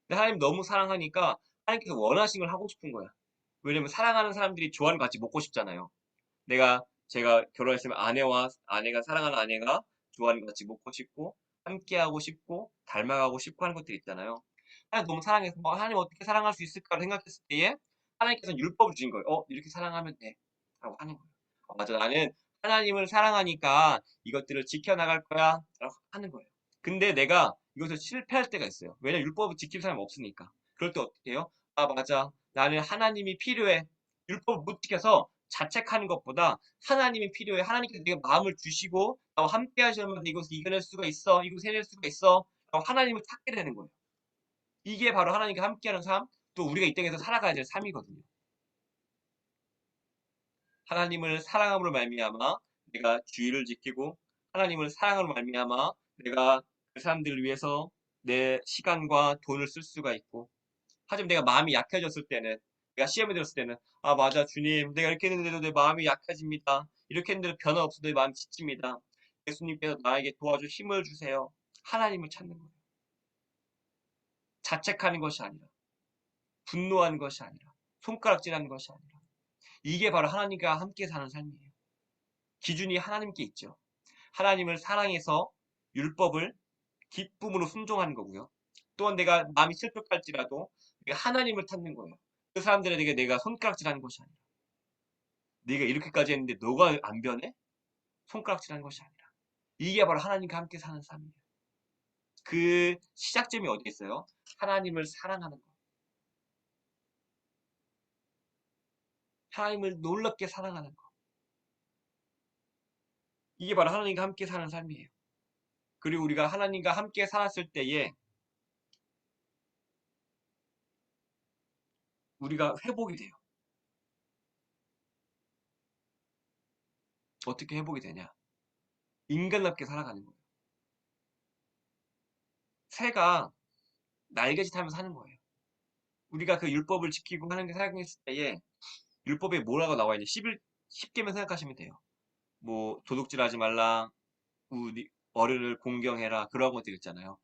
내가 하나님 너무 사랑하니까 하나님께서 원하시는 걸 하고 싶은 거야. 왜냐면 사랑하는 사람들이 좋아하는 거 같이 먹고 싶잖아요. 제가 결혼했으면 아내가 사랑하는 아내가 좋아하는 것 같이 먹고 싶고 함께하고 싶고 닮아가고 싶고 하는 것들이 있잖아요. 하나님 너무 사랑해서 하나님 어떻게 사랑할 수 있을까를 생각했을 때에 하나님께서는 율법을 주신 거예요. 이렇게 사랑하면 돼. 라고 하는 거예요. 맞아. 나는 하나님을 사랑하니까 이것들을 지켜나갈 거야. 라고 하는 거예요. 근데 내가 이것을 실패할 때가 있어요. 왜냐면 율법을 지킬 사람이 없으니까. 그럴 때 어떻게 해요? 아, 맞아. 나는 하나님이 필요해. 율법을 못 지켜서 자책하는 것보다 하나님이 필요해. 하나님께서 내가 마음을 주시고 나와 함께 하시면 이것을 이겨낼 수가 있어. 이것을 해낼 수가 있어. 라고 하나님을 찾게 되는 거예요. 이게 바로 하나님과 함께하는 삶, 또 우리가 이 땅에서 살아가야 될 삶이거든요. 하나님을 사랑함으로 말미암아 내가 주의를 지키고, 하나님을 사랑함으로 말미암아 내가 그 사람들을 위해서 내 시간과 돈을 쓸 수가 있고, 하지만 내가 마음이 약해졌을 때는, 내가 시험에 들었을 때는, 아 맞아 주님, 내가 이렇게 했는데도 내 마음이 약해집니다. 이렇게 했는데도 변화 없어도 내 마음이 지칩니다. 예수님께서 나에게 도와줘 힘을 주세요. 하나님을 찾는 거예요. 자책하는 것이 아니라, 분노하는 것이 아니라, 손가락질하는 것이 아니라, 이게 바로 하나님과 함께 사는 삶이에요. 기준이 하나님께 있죠. 하나님을 사랑해서 율법을 기쁨으로 순종하는 거고요. 또한 내가 마음이 슬프할지라도 내가 하나님을 찾는 거예요. 그 사람들에게 내가 손가락질하는 것이 아니라, 네가 이렇게까지 했는데 너가 안 변해? 손가락질하는 것이 아니라, 이게 바로 하나님과 함께 사는 삶이에요. 그 시작점이 어디 있어요? 하나님을 사랑하는 거. 하나님을 놀랍게 사랑하는 거. 이게 바로 하나님과 함께 사는 삶이에요. 그리고 우리가 하나님과 함께 살았을 때에 우리가 회복이 돼요. 어떻게 회복이 되냐? 인간답게 살아가는 거예요. 새가 날개짓 하면서 사는 거예요. 우리가 그 율법을 지키고 하는 게 살아갔을 때에 율법에 뭐라고 나와 있냐? 10개만 생각하시면 돼요. 뭐 도둑질하지 말라, 우리 어른을 공경해라, 그런 것들 있잖아요.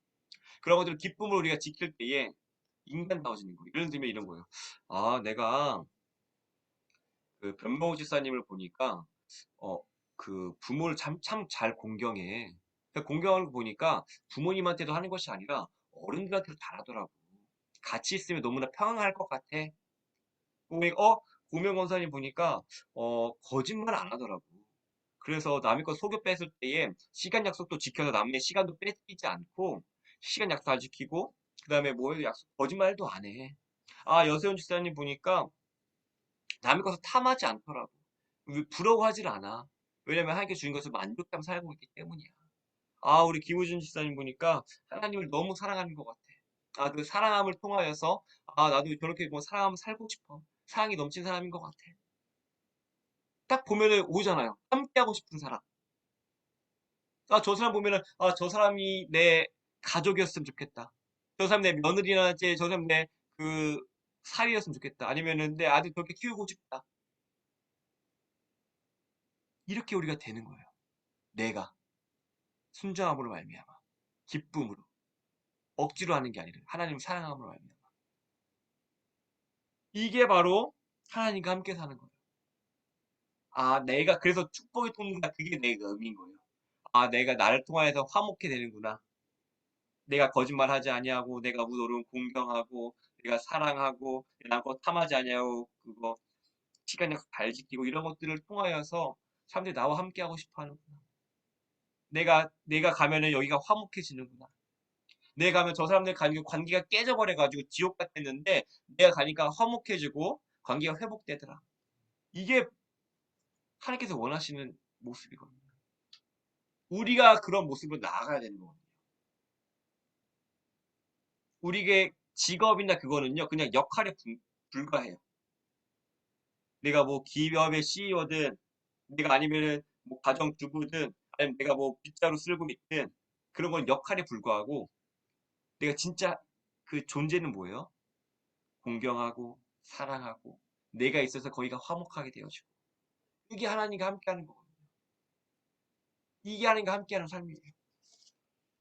그런 것들을 기쁨으로 우리가 지킬 때에 인간다워지는 거예요. 예를 들면 이런 거예요. 아, 내가 그 변명호 집사님을 보니까 어, 그 부모를 참 잘 공경해. 그 공경하는 거 보니까 부모님한테도 하는 것이 아니라 어른들한테도 잘하더라고. 같이 있으면 너무나 평안할 것 같아. 고명 권사님 보니까 거짓말 안 하더라고. 그래서 남의 거 속여 뺐을 때에 시간 약속도 지켜서 남의 시간도 뺏기지 않고, 시간 약속 잘 지키고, 그 다음에 뭐예요? 약속 거짓말도 안 해. 아, 여세훈 집사님 보니까 남의 것을 탐하지 않더라고. 부러워하질 않아. 왜냐면 하나님께 주신 것을 만족하며 살고 있기 때문이야. 아, 우리 김우준 집사님 보니까 하나님을 너무 사랑하는 것 같아. 아, 그 사랑함을 통하여서, 아, 나도 저렇게 뭐 사랑하며 살고 싶어. 사랑이 넘친 사람인 것 같아. 딱 보면은 오잖아요. 함께하고 싶은 사람. 아, 저 사람 보면은, 아, 저 사람이 내 가족이었으면 좋겠다. 저 사람 내 며느리나 저 사람 내 그 사위였으면 좋겠다. 아니면은 내 아들 저렇게 키우고 싶다. 이렇게 우리가 되는 거예요. 내가 순종함으로 말미암아, 기쁨으로, 억지로 하는 게 아니라 하나님을 사랑함으로 말미암아. 이게 바로 하나님과 함께 사는 거예요. 아, 내가 그래서 축복의 통로가 그게 내 의미인 거예요. 아, 내가 나를 통하여서 화목해 되는구나. 내가 거짓말하지 아니하고, 내가 무도를 공경하고, 내가 사랑하고, 남과 탐하지 아니하고, 그거 시간 약속 잘 지키고 이런 것들을 통하여서 사람들이 나와 함께 하고 싶어 하는구나. 내가 가면은 여기가 화목해지는구나. 내가 가면 저 사람들 가니까 관계가 깨져버려가지고 지옥 같았는데 내가 가니까 화목해지고 관계가 회복되더라. 이게 하나님께서 원하시는 모습이거든요. 우리가 그런 모습으로 나아가야 되는 거거든요. 우리의 직업이나 그거는요, 그냥 역할에 불과해요. 내가 뭐 기업의 CEO든, 내가 아니면은 뭐 가정주부든, 아니면 내가 뭐 빗자루 쓸고 있든, 그런 건 역할에 불과하고, 내가 진짜 그 존재는 뭐예요? 공경하고, 사랑하고, 내가 있어서 거기가 화목하게 되어지고. 이게 하나님과 함께하는 거거든요. 이게 하나님과 함께하는 삶이에요.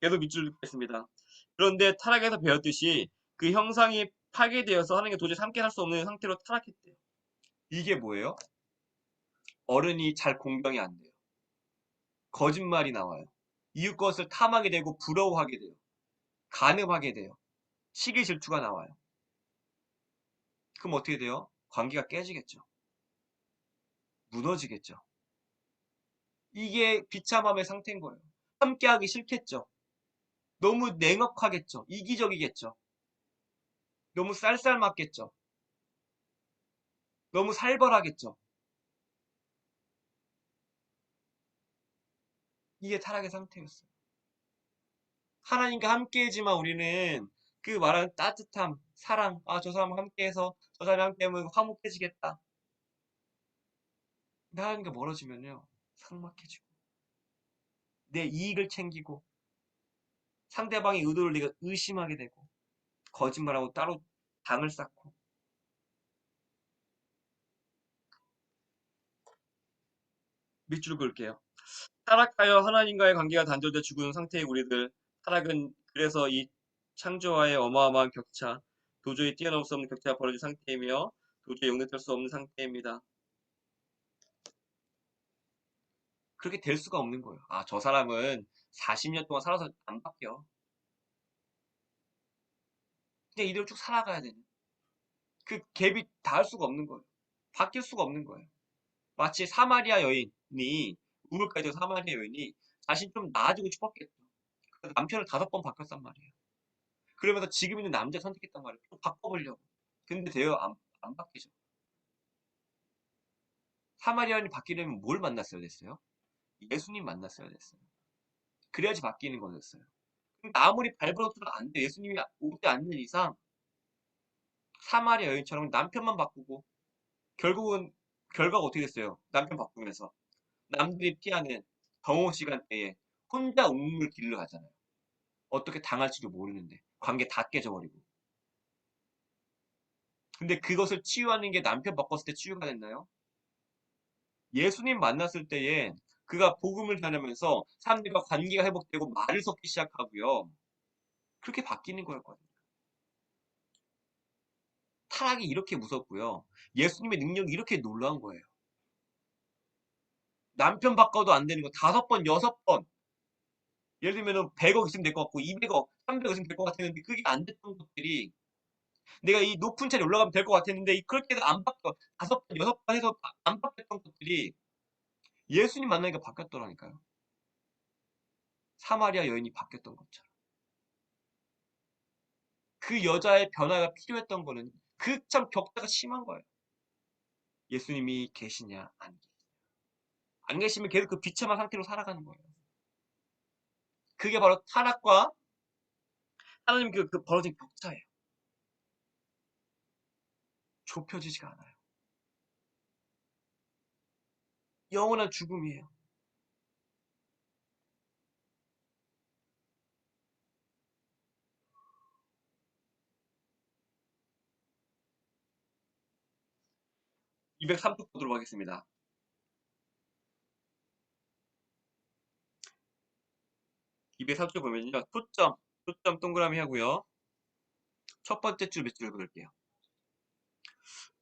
계속 밑줄 긋겠습니다. 그런데 타락에서 배웠듯이 그 형상이 파괴되어서 하나님과 도저히 함께 할 수 없는 상태로 타락했대요. 이게 뭐예요? 어른이 잘 공경이 안 돼요. 거짓말이 나와요. 이웃 것을 탐하게 되고 부러워하게 돼요. 간음하게 돼요. 시기 질투가 나와요. 그럼 어떻게 돼요? 관계가 깨지겠죠. 무너지겠죠. 이게 비참함의 상태인 거예요. 함께하기 싫겠죠. 너무 냉혹하겠죠. 이기적이겠죠. 너무 쌀쌀맞겠죠. 너무 살벌하겠죠. 이게 타락의 상태였어요. 하나님과 함께해지만 우리는 그 말하는 따뜻함, 사랑, 아, 저 사람과 함께해서 저 사람이 함께하면 화목해지겠다. 근데 하나님과 멀어지면요, 삭막해지고 내 이익을 챙기고 상대방의 의도를 내가 의심하게 되고 거짓말하고 따로 당을 쌓고. 밑줄 그을게요. 타락하여 하나님과의 관계가 단절돼 죽은 상태의 우리들. 타락은 그래서 이 창조와의 어마어마한 격차, 도저히 뛰어넘을 수 없는 격차가 벌어진 상태이며 도저히 용납될 수 없는 상태입니다. 그렇게 될 수가 없는 거예요. 아, 저 사람은 40년 동안 살아서 안 바뀌어. 그냥 이대로 쭉 살아가야 되는. 그 갭이 닿을 수가 없는 거예요. 바뀔 수가 없는 거예요. 마치 사마리아 여인이, 우물가에 있던 사마리아 여인이 자신 좀 나아지고 싶었겠죠. 그래서 남편을 5번 바꿨단 말이에요. 그러면서 지금 있는 남자 선택했단 말이에요. 또 바꿔보려고. 근데 돼요? 안 바뀌죠. 사마리아인이 바뀌려면 뭘 만났어야 됐어요? 예수님 만났어야 됐어요. 그래야지 바뀌는 거였어요. 그러니까 아무리 발버둥쳐도 안 돼. 예수님이 오지 않는 이상 사마리아 여인처럼 남편만 바꾸고 결국은 결과가 어떻게 됐어요? 남편 바꾸면서 남들이 피하는 정오 시간대에 혼자 우물 길을 가잖아요. 어떻게 당할지도 모르는데 관계 다 깨져버리고. 근데 그것을 치유하는 게 남편 바꿨을 때 치유가 됐나요? 예수님 만났을 때에 그가 복음을 전하면서 사람들과 관계가 회복되고 말을 섞기 시작하고요. 그렇게 바뀌는 거였거든요. 타락이 이렇게 무섭고요. 예수님의 능력이 이렇게 놀라운 거예요. 남편 바꿔도 안 되는 거 5번, 6번. 예를 들면 100억 있으면 될 것 같고 200억, 300억 있으면 될 것 같았는데 그게 안 됐던 것들이 내가 이 높은 자리에 올라가면 될 것 같았는데 그렇게 해도 안 바뀌어. 5번, 6번 해서 안 바뀌었던 것들이 예수님 만나니까 바뀌었더라니까요. 사마리아 여인이 바뀌었던 것처럼. 그 여자의 변화가 필요했던 거는 그 참 격차가 심한 거예요. 예수님이 계시냐 안 계시냐. 안 계시면 계속 그 비참한 상태로 살아가는 거예요. 그게 바로 타락과 하나님 그 벌어진 격차예요. 좁혀지지가 않아요. 영원한 죽음이에요. 203쪽 보도록 하겠습니다. 203쪽 보면요. 초점 동그라미 하고요. 첫 번째 줄 밑줄 그을게요.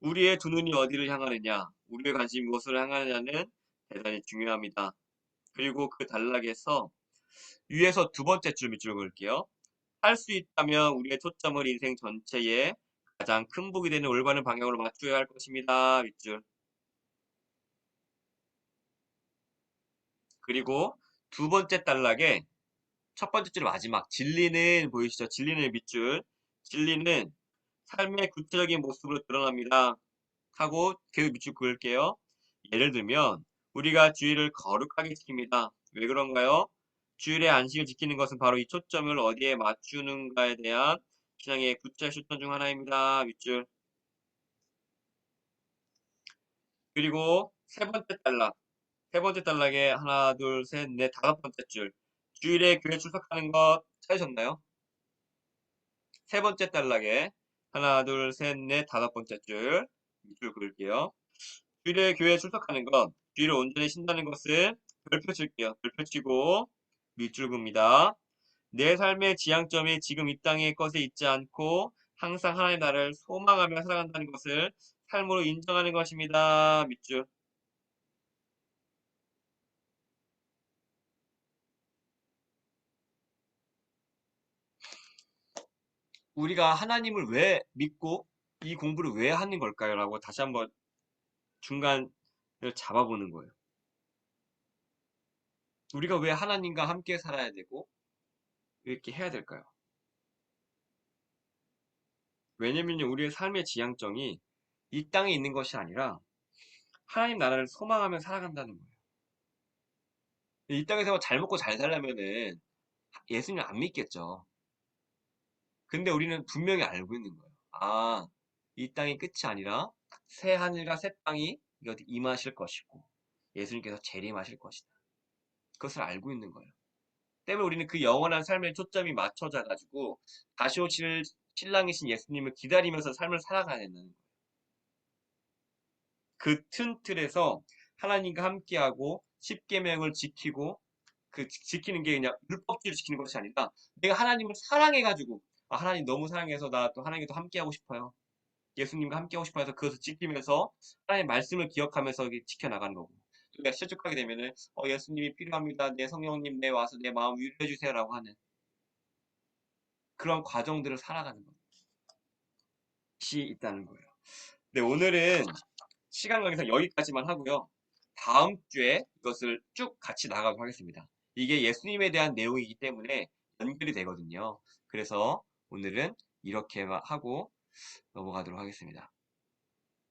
우리의 두 눈이 어디를 향하느냐, 우리의 관심이 무엇을 향하느냐는 대단히 중요합니다. 그리고 그 단락에서 위에서 두 번째 줄 밑줄 그을게요. 할 수 있다면 우리의 초점을 인생 전체에 가장 큰 복이 되는 올바른 방향으로 맞춰야 할 것입니다. 밑줄. 그리고 두 번째 단락에 첫 번째 줄 마지막 진리는 보이시죠? 진리는 밑줄. 진리는 삶의 구체적인 모습으로 드러납니다. 하고 계속 밑줄 그을게요. 예를 들면 우리가 주의를 거룩하게 지킵니다. 왜 그런가요? 주일의 안식을 지키는 것은 바로 이 초점을 어디에 맞추는가에 대한 신앙의 구체적 실천 중 하나입니다. 밑줄. 그리고 세 번째 단락에 하나, 둘, 셋, 넷, 5번째 줄. 주일에 교회 출석하는 것 찾으셨나요? 세 번째 단락에 하나, 둘, 셋, 넷, 5번째 줄. 밑줄 그을게요. 주일에 교회 출석하는 것, 주일을 온전히 신다는 것을 별표 칠게요. 별표 치고 밑줄 긋습니다. 내 삶의 지향점이 지금 이 땅의 것에 있지 않고 항상 하나님의 나라를 소망하며 살아간다는 것을 삶으로 인정하는 것입니다. 밑줄. 우리가 하나님을 왜 믿고 이 공부를 왜 하는 걸까요? 라고 다시 한번 중간을 잡아보는 거예요. 우리가 왜 하나님과 함께 살아야 되고 이렇게 해야 될까요? 왜냐면요, 우리의 삶의 지향점이 이 땅에 있는 것이 아니라 하나님 나라를 소망하며 살아간다는 거예요. 이 땅에서 잘 먹고 잘 살려면은 예수님 안 믿겠죠. 근데 우리는 분명히 알고 있는 거예요. 아, 이 땅이 끝이 아니라 새 하늘과 새 땅이 이것 임하실 것이고 예수님께서 재림하실 것이다. 그것을 알고 있는 거예요. 때문에 우리는 그 영원한 삶에 초점이 맞춰져 가지고 다시 오실 신랑이신 예수님을 기다리면서 삶을 살아가야 된다는 거예요. 그 큰 틀에서 하나님과 함께하고 십계명을 지키고 그 지키는 게 그냥 율법주의를 지키는 것이 아니라 내가 하나님을 사랑해가지고 아, 하나님 너무 사랑해서 나 또 하나님과 또 함께하고 싶어요. 예수님과 함께하고 싶어 해서 그것을 지키면서 하나님의 말씀을 기억하면서 지켜나가는 거고 또 내가 실족하게 되면은 예수님이 필요합니다. 내 성령님 내 와서 내 마음 위로해 주세요라고 하는 그런 과정들을 살아가는 것이 있다는 거예요. 네, 오늘은 시간 관계상 여기까지만 하고요. 다음 주에 이것을 쭉 같이 나가도록 하겠습니다. 이게 예수님에 대한 내용이기 때문에 연결이 되거든요. 그래서 오늘은 이렇게만 하고 넘어가도록 하겠습니다.